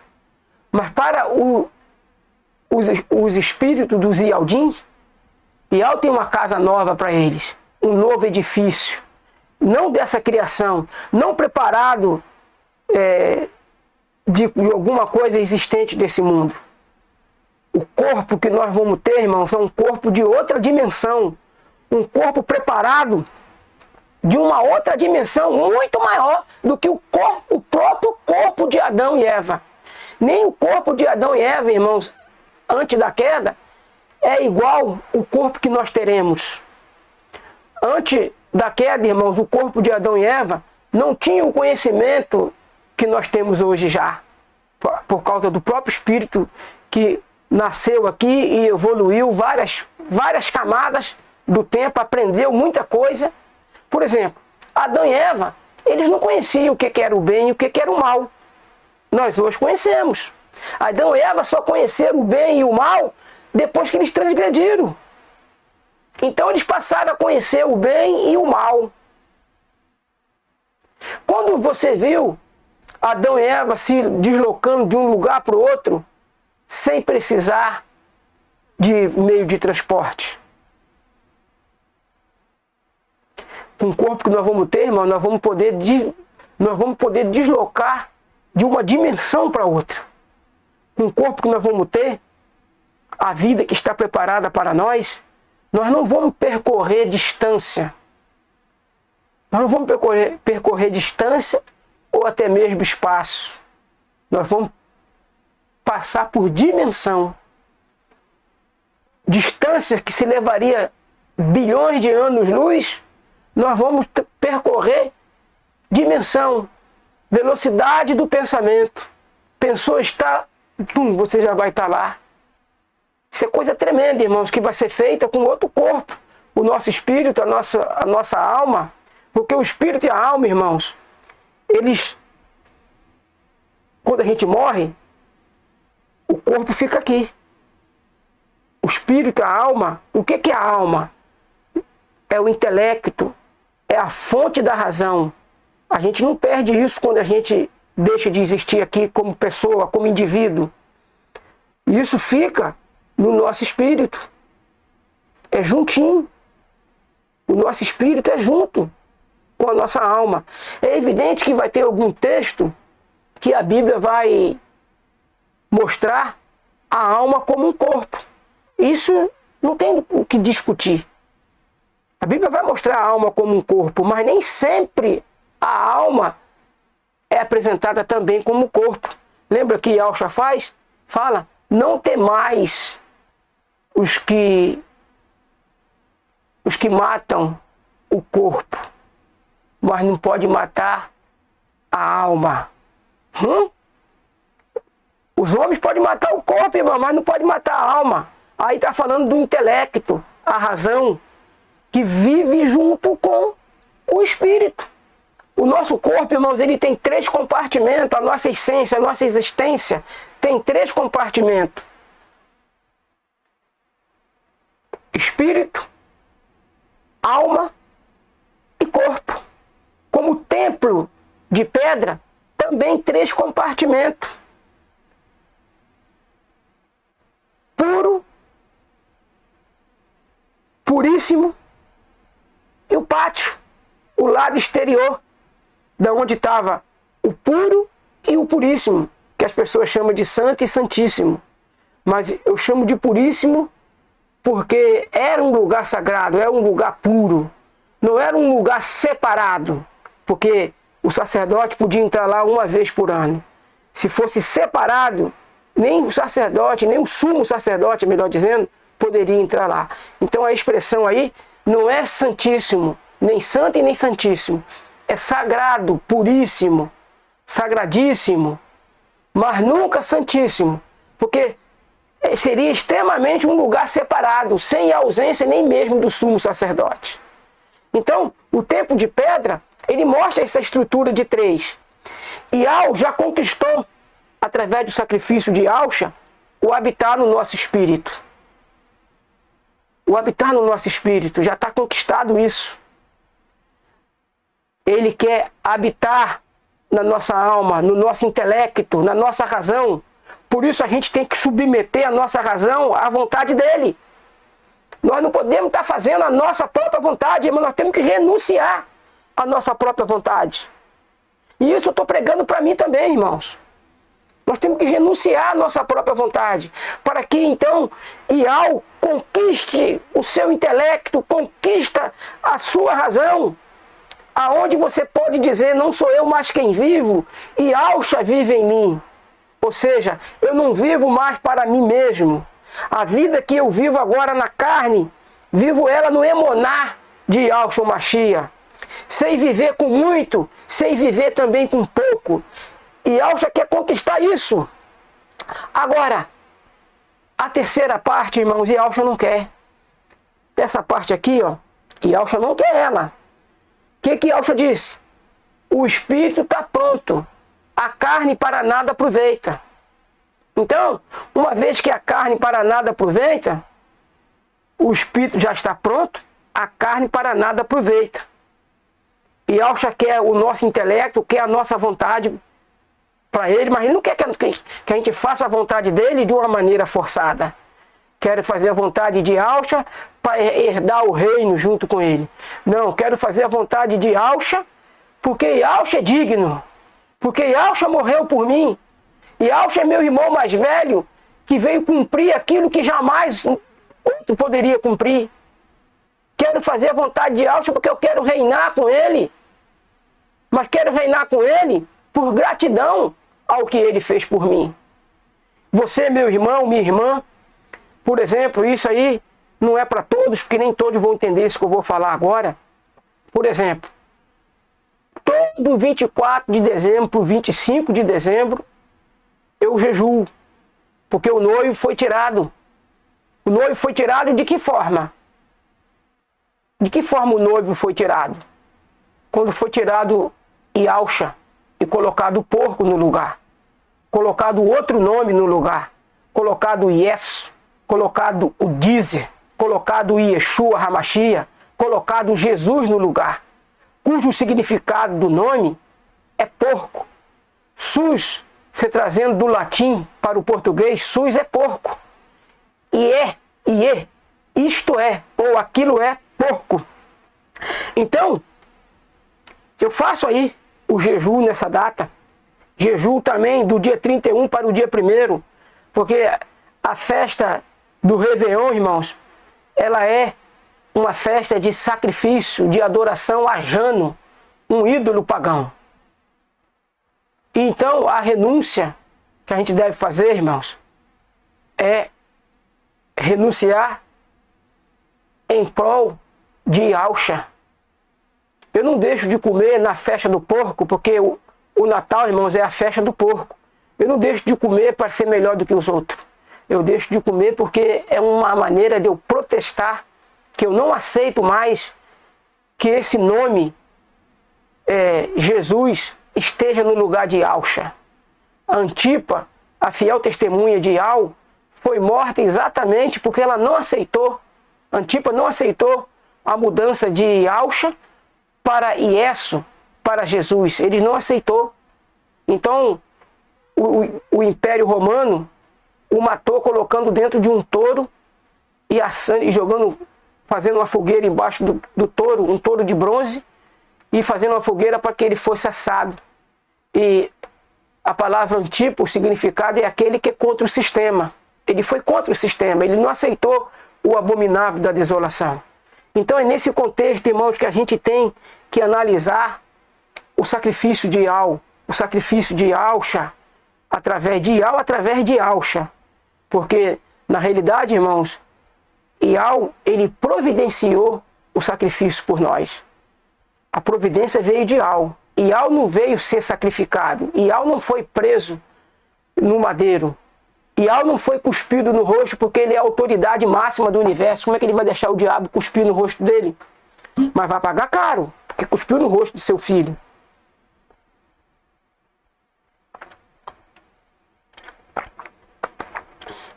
Mas para os espíritos dos Ialdim, Ial tem uma casa nova para eles, um novo edifício, não dessa criação, não preparado de alguma coisa existente desse mundo. O corpo que nós vamos ter, irmãos, é um corpo de outra dimensão, um corpo preparado de uma outra dimensão muito maior do que o próprio corpo de Adão e Eva. Nem o corpo de Adão e Eva, irmãos, antes da queda, é igual o corpo que nós teremos. Antes da queda, irmãos, o corpo de Adão e Eva não tinha o conhecimento que nós temos hoje já. Por causa do próprio Espírito que nasceu aqui e evoluiu várias camadas do tempo, aprendeu muita coisa. Por exemplo, Adão e Eva, eles não conheciam o que era o bem e o que era o mal. Nós hoje conhecemos. Adão e Eva só conheceram o bem e o mal depois que eles transgrediram. Então eles passaram a conhecer o bem e o mal. Quando você viu Adão e Eva se deslocando de um lugar para o outro, sem precisar de meio de transporte? Com o corpo que nós vamos ter, irmão, nós vamos poder deslocar de uma dimensão para outra. Com o corpo que nós vamos ter, a vida que está preparada para nós não vamos percorrer distância. Nós não vamos percorrer distância ou até mesmo espaço. Nós vamos passar por dimensão. Distância que se levaria bilhões de anos-luz, nós vamos percorrer dimensão, velocidade do pensamento. Pensou estar, você já vai estar lá. Isso é coisa tremenda, irmãos, que vai ser feita com outro corpo. O nosso espírito, a nossa alma. Porque o espírito e a alma, irmãos, eles, quando a gente morre, o corpo fica aqui. O espírito, a alma, o que é a alma? É o intelecto, é a fonte da razão. A gente não perde isso quando a gente deixa de existir aqui como pessoa, como indivíduo. Isso fica no nosso espírito. É juntinho. O nosso espírito é junto com a nossa alma. É evidente que vai ter algum texto que a Bíblia vai mostrar a alma como um corpo. Isso não tem o que discutir. A Bíblia vai mostrar a alma como um corpo, mas nem sempre a alma é apresentada também como corpo. Lembra que Yahshua fala, não temais os que matam o corpo, mas não pode matar a alma. Os homens podem matar o corpo, irmão, mas não pode matar a alma. Aí está falando do intelecto, a razão, que vive junto com o espírito. O nosso corpo, irmãos, ele tem 3 compartimentos. A nossa essência, a nossa existência tem 3 compartimentos. Espírito, alma e corpo. Como templo de pedra, também 3 compartimentos. Puro, puríssimo e o pátio, o lado exterior, da onde estava o puro e o puríssimo, que as pessoas chamam de santo e santíssimo. Mas eu chamo de puríssimo porque era um lugar sagrado, era um lugar puro, não era um lugar separado, porque o sacerdote podia entrar lá uma vez por ano. Se fosse separado, nem o sacerdote, nem o sumo sacerdote, melhor dizendo, poderia entrar lá. Então a expressão aí não é santíssimo, nem santo e nem santíssimo. É sagrado, puríssimo, sagradíssimo, mas nunca santíssimo, porque seria extremamente um lugar separado, sem a ausência nem mesmo do sumo sacerdote. Então, o templo de pedra, ele mostra essa estrutura de 3. E Al já conquistou, através do sacrifício de Yahshua, o habitar no nosso espírito. O habitar no nosso espírito, já está conquistado isso. Ele quer habitar na nossa alma, no nosso intelecto, na nossa razão. Por isso a gente tem que submeter a nossa razão à vontade dele. Nós não podemos estar fazendo a nossa própria vontade, mas nós temos que renunciar à nossa própria vontade. E isso eu estou pregando para mim também, irmãos. Nós temos que renunciar à nossa própria vontade, para que então Ial conquiste o seu intelecto, conquista a sua razão, aonde você pode dizer, não sou eu mais quem vivo, Yahshua vive em mim. Ou seja, eu não vivo mais para mim mesmo. A vida que eu vivo agora na carne, vivo ela no Emoná de Yahshua Mashiach. Sei viver com muito, sei viver também com pouco. E Yahshua quer conquistar isso. Agora, a terceira parte, irmãos, Yahshua não quer. Dessa parte aqui, ó, Yahshua não quer ela. O que Yahshua disse? O espírito está pronto. A carne para nada aproveita. Então, uma vez que a carne para nada aproveita, o espírito já está pronto, a carne para nada aproveita. E Yahshua quer o nosso intelecto, quer a nossa vontade para ele, mas ele não quer que a gente faça a vontade dele de uma maneira forçada. Quero fazer a vontade de Alcha para herdar o reino junto com ele. Não, quero fazer a vontade de Alcha porque Alcha é digno. Porque Alcha morreu por mim. E Alcha é meu irmão mais velho que veio cumprir aquilo que jamais outro poderia cumprir. Quero fazer a vontade de Alcha porque eu quero reinar com ele. Mas quero reinar com ele por gratidão ao que ele fez por mim. Você, meu irmão, minha irmã, por exemplo, isso aí não é para todos, porque nem todos vão entender isso que eu vou falar agora. Por exemplo, todo 24 de dezembro para o 25 de dezembro, eu jejuo, porque o noivo foi tirado. O noivo foi tirado de que forma? De que forma o noivo foi tirado? Quando foi tirado Ialcha e colocado o porco no lugar, colocado outro nome no lugar, colocado Yes, colocado o Dizer, colocado o Yeshua Hamashia, colocado Jesus no lugar, cujo significado do nome é porco. Sus, se trazendo do latim para o português, sus é porco. Isto é, ou aquilo é porco. Então, eu faço aí o jejum nessa data. Jejum também do dia 31 para o dia 1º, porque a festa do Réveillon, irmãos, ela é uma festa de sacrifício, de adoração a Jano, um ídolo pagão. E então a renúncia que a gente deve fazer, irmãos, é renunciar em prol de Alcha. Eu não deixo de comer na festa do porco, porque o Natal, irmãos, é a festa do porco. Eu não deixo de comer para ser melhor do que os outros. Eu deixo de comer porque é uma maneira de eu protestar que eu não aceito mais que esse nome, Jesus, esteja no lugar de Alcha. Antipa, a fiel testemunha de Al, foi morta exatamente porque ela não aceitou. Antipa não aceitou a mudança de Alcha para Iesso, para Jesus. Ele não aceitou. Então, o Império Romano o matou colocando dentro de um touro e jogando, fazendo uma fogueira embaixo do touro, um touro de bronze, e fazendo uma fogueira para que ele fosse assado. E a palavra Antipa, o significado é aquele que é contra o sistema. Ele foi contra o sistema, ele não aceitou o abominável da desolação. Então é nesse contexto, irmãos, que a gente tem que analisar o sacrifício de Al, o sacrifício de Alcha, através de Alcha. Porque, na realidade, irmãos, Ial, ele providenciou o sacrifício por nós. A providência veio de Ial. Ial não veio ser sacrificado. Ial não foi preso no madeiro. Ial não foi cuspido no rosto porque ele é a autoridade máxima do universo. Como é que ele vai deixar o diabo cuspir no rosto dele? Mas vai pagar caro, porque cuspiu no rosto do seu filho.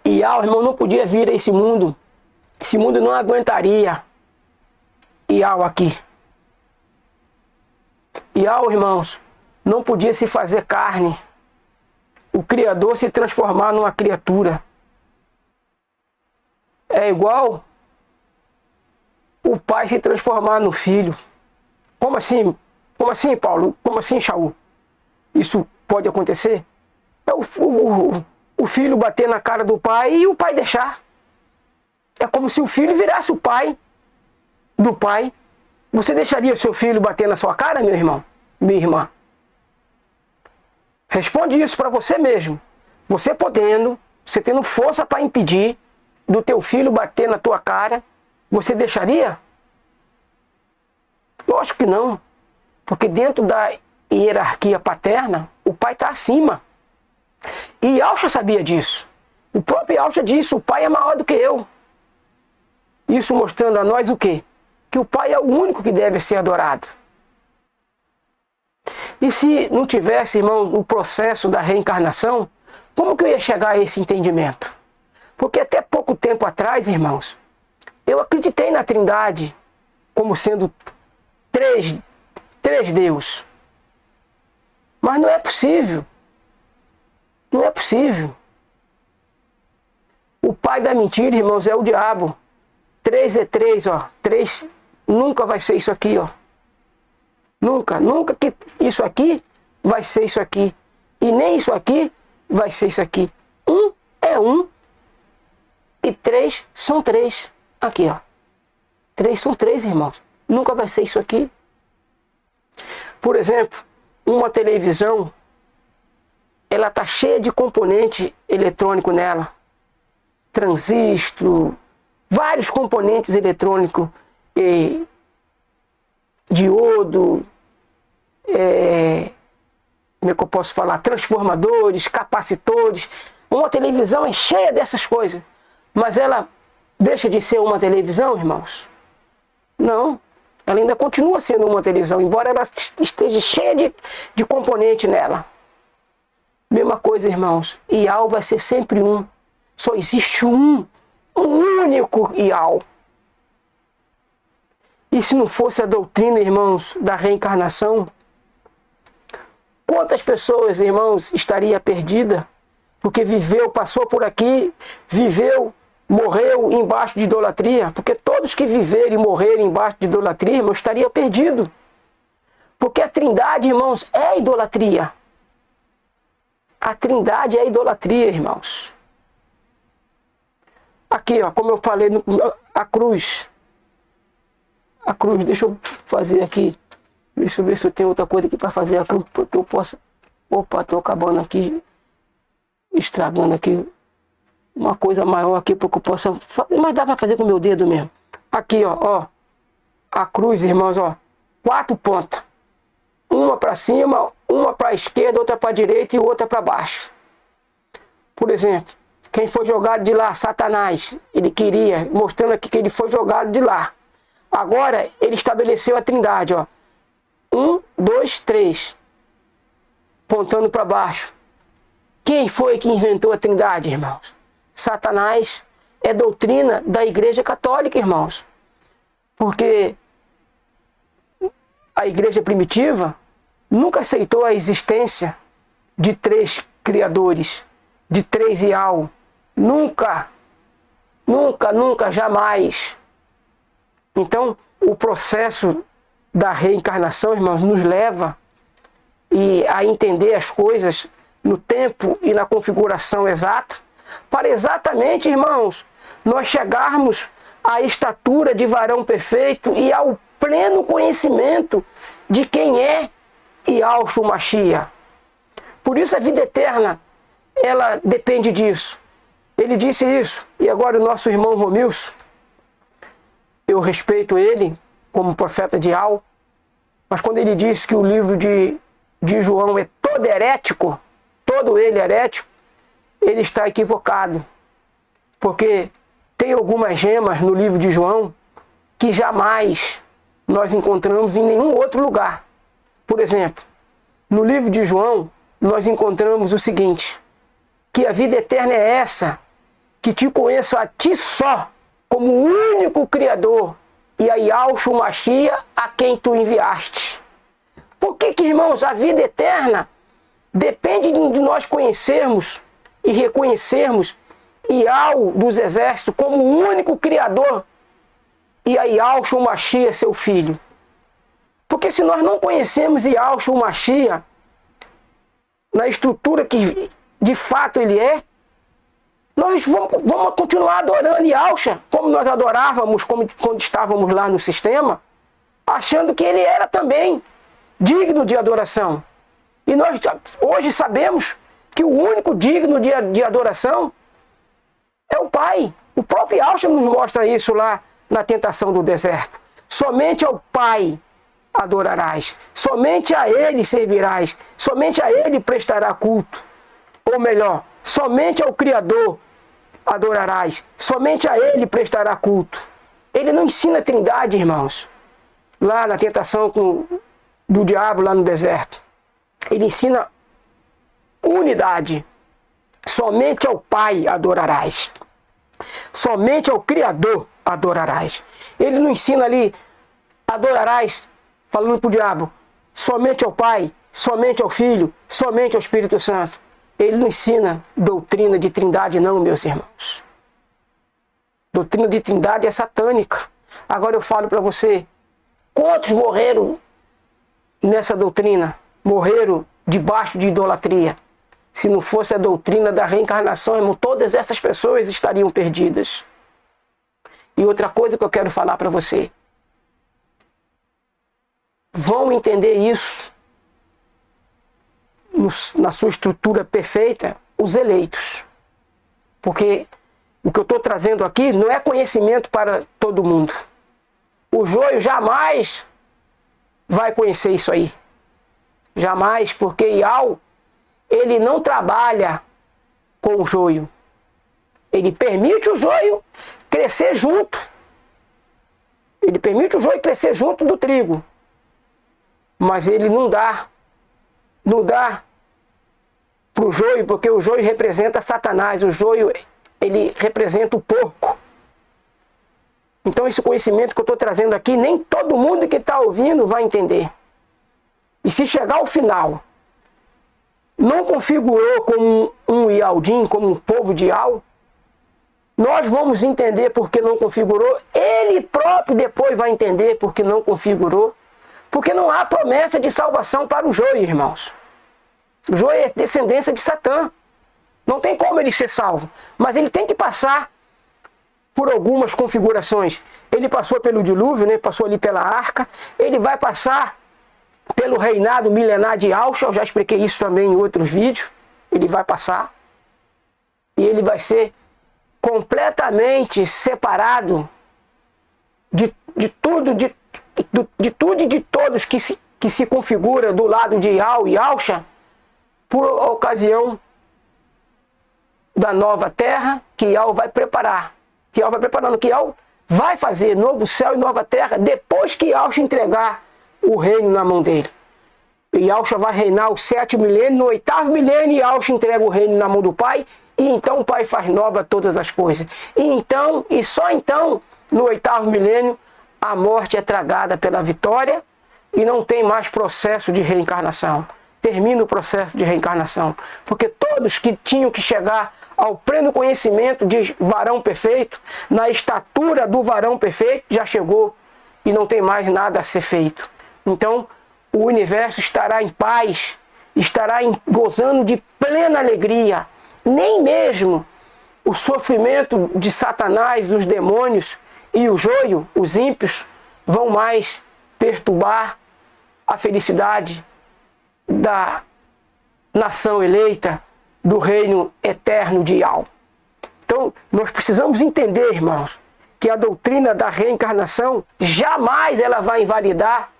Ial, irmão, não podia vir a esse mundo. Esse mundo não aguentaria Ial aqui. Ial, irmãos, não podia se fazer carne. O Criador se transformar numa criatura. É igual o pai se transformar no filho. Como assim? Como assim, Paulo? Como assim, Shaul? Isso pode acontecer? É o filho bater na cara do pai e o pai deixar. É como se o filho virasse o pai do pai. Você deixaria o seu filho bater na sua cara, meu irmão? Minha irmã? Responde isso para você mesmo. Você podendo, você tendo força para impedir do teu filho bater na tua cara, você deixaria? Lógico que não. Porque dentro da hierarquia paterna, o pai está acima. E Alcha sabia disso. O próprio Alcha disse, o pai é maior do que eu. Isso mostrando a nós o quê? Que o pai é o único que deve ser adorado. E se não tivesse, irmão, o processo da reencarnação, como que eu ia chegar a esse entendimento? Porque até pouco tempo atrás, irmãos, eu acreditei na Trindade como sendo três Deus. Mas não é possível. Não é possível. pai da mentira, irmãos, é o diabo. 3 é 3, ó. 3 nunca vai ser isso aqui, ó. Nunca que isso aqui vai ser isso aqui. E nem isso aqui vai ser isso aqui. 1 é 1 e 3 são 3. Aqui, ó. 3 são 3, irmãos. Nunca vai ser isso aqui. Por exemplo, uma televisão, ela tá cheia de componente eletrônico nela. Transistor, vários componentes eletrônicos, diodo, como é que eu posso falar? Transformadores, capacitores. Uma televisão é cheia dessas coisas. Mas ela deixa de ser uma televisão, irmãos? Não. Ela ainda continua sendo uma televisão, embora ela esteja cheia de componente nela. Mesma coisa, irmãos. IAL vai ser sempre um. Só existe um único IAL. E se não fosse a doutrina, irmãos, da reencarnação, quantas pessoas, irmãos, estaria perdida? Porque viveu, passou por aqui, viveu, morreu embaixo de idolatria. Porque todos que viverem e morrerem embaixo de idolatria, irmãos, estaria perdido. Porque a trindade, irmãos, é idolatria. A trindade é idolatria, irmãos. Aqui, ó, como eu falei, a cruz. A cruz, deixa eu fazer aqui. Deixa eu ver se eu tenho outra coisa aqui para fazer a cruz, porque eu possa... Opa, estou acabando aqui, estragando aqui uma coisa maior aqui, porque eu possa fazer, mas dá para fazer com o meu dedo mesmo. Aqui, ó, a cruz, irmãos, ó, 4 pontas. Uma para cima, uma para a esquerda, outra para a direita e outra para baixo. Por exemplo, quem foi jogado de lá, Satanás, ele queria, mostrando aqui que ele foi jogado de lá. Agora, ele estabeleceu a trindade, ó. 1, 2, 3. Pontando para baixo. Quem foi que inventou a trindade, irmãos? Satanás. É doutrina da Igreja Católica, irmãos. Porque a Igreja primitiva nunca aceitou a existência de 3 criadores, de 3 IAL. Nunca, jamais. Então, o processo da reencarnação, irmãos, nos leva a entender as coisas no tempo e na configuração exata, para exatamente, irmãos, nós chegarmos à estatura de varão perfeito e ao pleno conhecimento de quem é Yahshua Mashiach. Por isso a vida eterna, ela depende disso. Ele disse isso, e agora o nosso irmão Romilson, eu respeito ele como profeta de Al, mas quando ele disse que o livro de João é todo herético, todo ele herético, ele está equivocado. Porque tem algumas gemas no livro de João que jamais nós encontramos em nenhum outro lugar. Por exemplo, no livro de João, nós encontramos o seguinte, que a vida eterna é essa, que te conheço a ti só, como o único Criador, e a Yahshua Mashiach, a quem tu enviaste. Por que, irmãos, a vida eterna depende de nós conhecermos e reconhecermos Yahweh dos exércitos como o único Criador e a Yahshua Mashiach, seu Filho? Porque se nós não conhecemos Yahshua Mashiach na estrutura que de fato ele é, nós vamos continuar adorando Yahshua como nós adorávamos quando estávamos lá no sistema, achando que ele era também digno de adoração. E nós hoje sabemos que o único digno de adoração é o Pai. O próprio Yahshua nos mostra isso lá na tentação do deserto. Somente ao Pai adorarás, somente a Ele servirás, somente a Ele prestará culto. Ou melhor, somente ao Criador adorarás, somente a Ele prestará culto. Ele não ensina a trindade, irmãos, lá na tentação do diabo lá no deserto. Ele ensina unidade. Somente ao Pai adorarás, somente ao Criador adorarás. Ele não ensina ali, adorarás, falando para o diabo, somente ao Pai, somente ao Filho, somente ao Espírito Santo. Ele não ensina doutrina de trindade não, meus irmãos. Doutrina de Trindade é satânica. Agora eu falo para você, quantos morreram nessa doutrina? Morreram debaixo de idolatria. Se não fosse a doutrina da reencarnação, irmão, todas essas pessoas estariam perdidas. E outra coisa que eu quero falar para você. Vão entender isso na sua estrutura perfeita, os eleitos. Porque o que eu estou trazendo aqui não é conhecimento para todo mundo. O joio jamais vai conhecer isso aí. Jamais, porque Iau, ele não trabalha com o joio. Ele permite o joio crescer junto. Ele permite o joio crescer junto do trigo. Mas ele não dá para o joio, porque o joio representa Satanás. O joio, ele representa o porco. Então esse conhecimento que eu estou trazendo aqui, nem todo mundo que está ouvindo vai entender. E se chegar ao final, não configurou como um Ialdim, como um povo de Iau, nós vamos entender porque não configurou. Ele próprio depois vai entender porque não configurou. Porque não há promessa de salvação para o joio, irmãos. O joio é descendência de Satã. Não tem como ele ser salvo. Mas ele tem que passar por algumas configurações. Ele passou pelo dilúvio, né? Passou ali pela arca. Ele vai passar pelo reinado milenar de Alcha. Eu já expliquei isso também em outros vídeos. Ele vai passar. E ele vai ser completamente separado de tudo e de todos que se configura do lado de Iau e Alcha, por ocasião da nova terra que Iau vai preparar. Que Iau vai preparando, que Iau vai fazer novo céu e nova terra depois que Alcha entregar o reino na mão dele. E Alcha vai reinar o 7º milênio, no 8º milênio e Alcha entrega o reino na mão do Pai, e então o Pai faz nova todas as coisas. E então, e só então, no 8º milênio, a morte é tragada pela vitória e não tem mais processo de reencarnação. Termina o processo de reencarnação. Porque todos que tinham que chegar ao pleno conhecimento de varão perfeito, na estatura do varão perfeito, já chegou e não tem mais nada a ser feito. Então, o universo estará em paz, estará gozando de plena alegria. Nem mesmo o sofrimento de Satanás, dos demônios e o joio, os ímpios, vão mais perturbar a felicidade da nação eleita do reino eterno de Iau. Então, nós precisamos entender, irmãos, que a doutrina da reencarnação jamais ela vai invalidar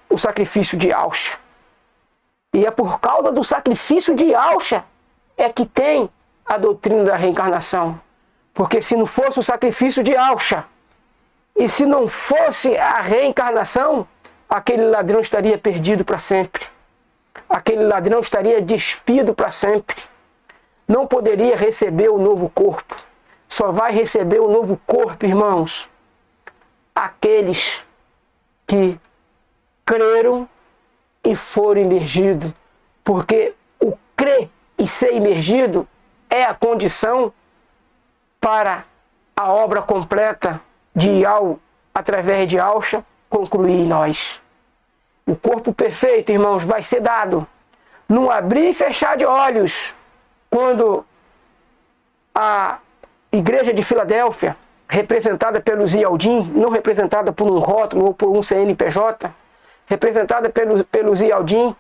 o sacrifício de Alcha. E é por causa do sacrifício de Alcha é que tem a doutrina da reencarnação. Porque se não fosse o sacrifício de Alcha, e se não fosse a reencarnação, aquele ladrão estaria perdido para sempre. Aquele ladrão estaria despido para sempre. Não poderia receber o novo corpo. Só vai receber o novo corpo, irmãos, aqueles que creram e foram imergidos. Porque o crer e ser imergido é a condição para a obra completa de Iau, através de Alcha, concluir em nós. O corpo perfeito, irmãos, vai ser dado num abrir e fechar de olhos, quando a igreja de Filadélfia, representada pelos Ialdim, não representada por um rótulo ou por um CNPJ, representada pelos Ialdim,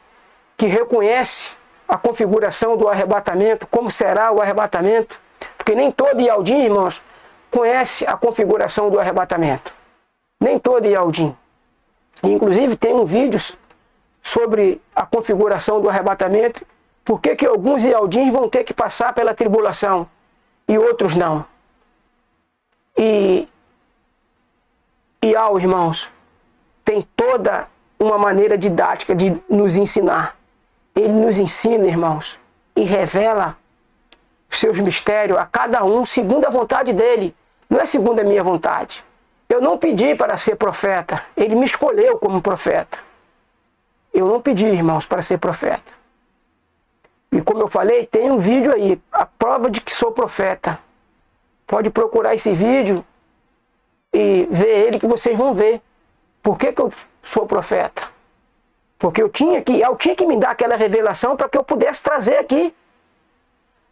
que reconhece a configuração do arrebatamento, como será o arrebatamento, porque nem todo Ialdim, irmãos, conhece a configuração do arrebatamento. Nem todo Ialdim. Inclusive tem um vídeo sobre a configuração do arrebatamento, por que alguns Ialdins vão ter que passar pela tribulação e outros não. E Iau, irmãos, tem toda uma maneira didática de nos ensinar. Ele nos ensina, irmãos, e revela os seus mistérios a cada um segundo a vontade dele. Não é segundo a minha vontade. Eu não pedi para ser profeta. Ele me escolheu como profeta. Eu não pedi, irmãos, para ser profeta. E como eu falei, tem um vídeo aí, a prova de que sou profeta. Pode procurar esse vídeo e ver ele que vocês vão ver. Por que eu sou profeta? Porque eu tinha que me dar aquela revelação para que eu pudesse trazer aqui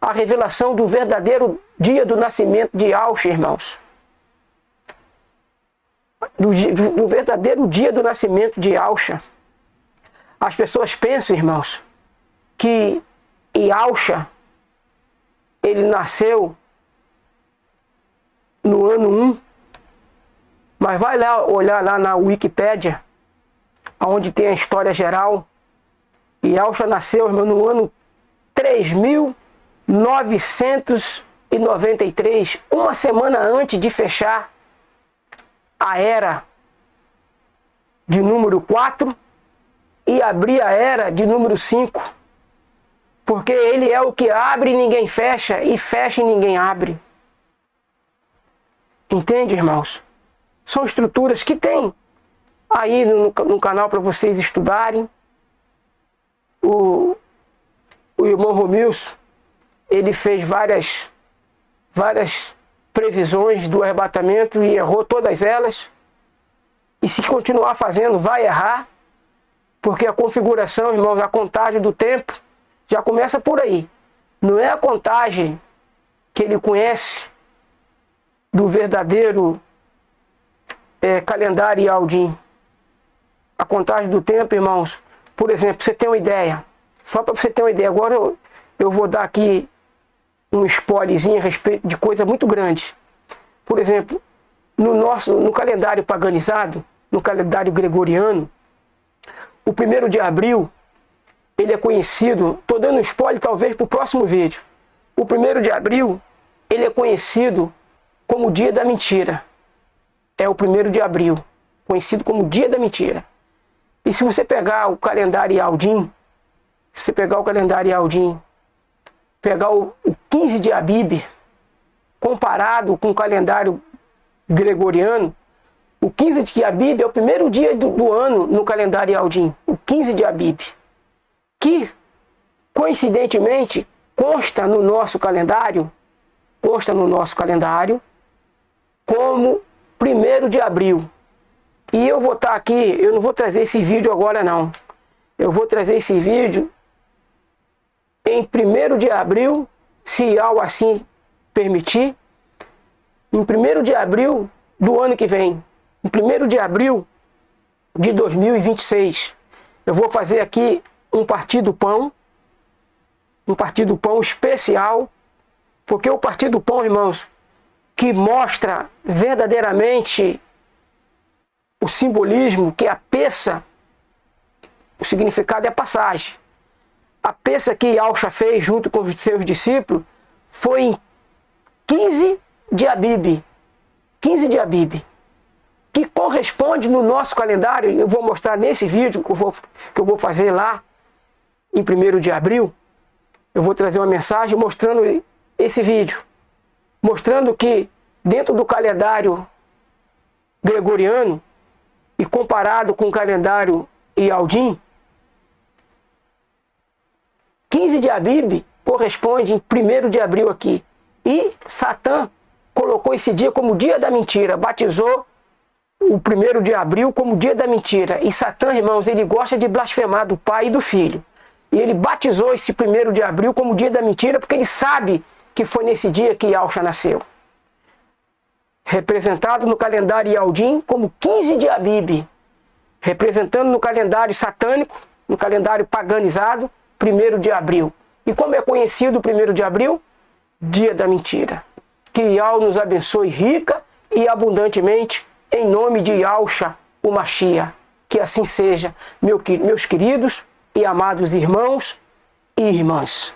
a revelação do verdadeiro dia do nascimento de Yahshua, irmãos. Do verdadeiro dia do nascimento de Yahshua. As pessoas pensam, irmãos, que Yahshua, ele nasceu no ano 1, mas vai lá olhar lá na Wikipédia, onde tem a história geral. Yahshua nasceu, irmão, no ano 3993, uma semana antes de fechar a era de número 4 e abrir a era de número 5. Porque ele é o que abre e ninguém fecha, e fecha e ninguém abre. Entende, irmãos? São estruturas que tem aí no canal para vocês estudarem. O irmão Romilson, ele fez várias previsões do arrebatamento e errou todas elas. E se continuar fazendo, vai errar. Porque a configuração, irmãos, a contagem do tempo já começa por aí. Não é a contagem que ele conhece do verdadeiro calendário Yaldim. A contagem do tempo, irmãos, por exemplo, você tem uma ideia. Só para você ter uma ideia, agora eu vou dar aqui um spoilerzinho a respeito de coisa muito grande. Por exemplo, no calendário paganizado, no calendário gregoriano, o 1º de abril, ele é conhecido, estou dando spoiler talvez para o próximo vídeo. O 1º de abril, ele é conhecido como o dia da mentira. É o 1º de abril, conhecido como o dia da mentira. E se você pegar o calendário Yaldim, pegar o 15 de Abib, comparado com o calendário gregoriano, o 15 de Abib é o 1º dia do ano no calendário Yaldim, o 15 de Abib, que coincidentemente consta no nosso calendário como 1º de abril. E eu vou estar aqui, eu não vou trazer esse vídeo agora não. Eu vou trazer esse vídeo em 1º de abril, se algo assim permitir, em 1º de abril do ano que vem, em 1º de abril de 2026. Eu vou fazer aqui um partido pão especial, porque o partido pão, irmãos, que mostra verdadeiramente o simbolismo, que a peça, o significado é a passagem. A peça que Yahshua fez junto com os seus discípulos foi em 15 de Abib, que corresponde no nosso calendário. Eu vou mostrar nesse vídeo que eu vou fazer lá em 1º de abril. Eu vou trazer uma mensagem mostrando esse vídeo, mostrando que dentro do calendário gregoriano e comparado com o calendário Yaldim, 15 de Abib corresponde em 1º de abril aqui. E Satã colocou esse dia como dia da mentira, batizou o 1º de abril como dia da mentira. E Satã, irmãos, ele gosta de blasfemar do Pai e do Filho. E ele batizou esse 1º de abril como dia da mentira, porque ele sabe que foi nesse dia que Yahshua nasceu. Representado no calendário Yaldim como 15 de Abib. Representando no calendário satânico, no calendário paganizado, 1º de abril. E como é conhecido o 1º de abril? Dia da mentira. Que Yahweh nos abençoe rica e abundantemente, em nome de Yahshua, o Mashiach. Que assim seja, meus queridos e amados irmãos e irmãs.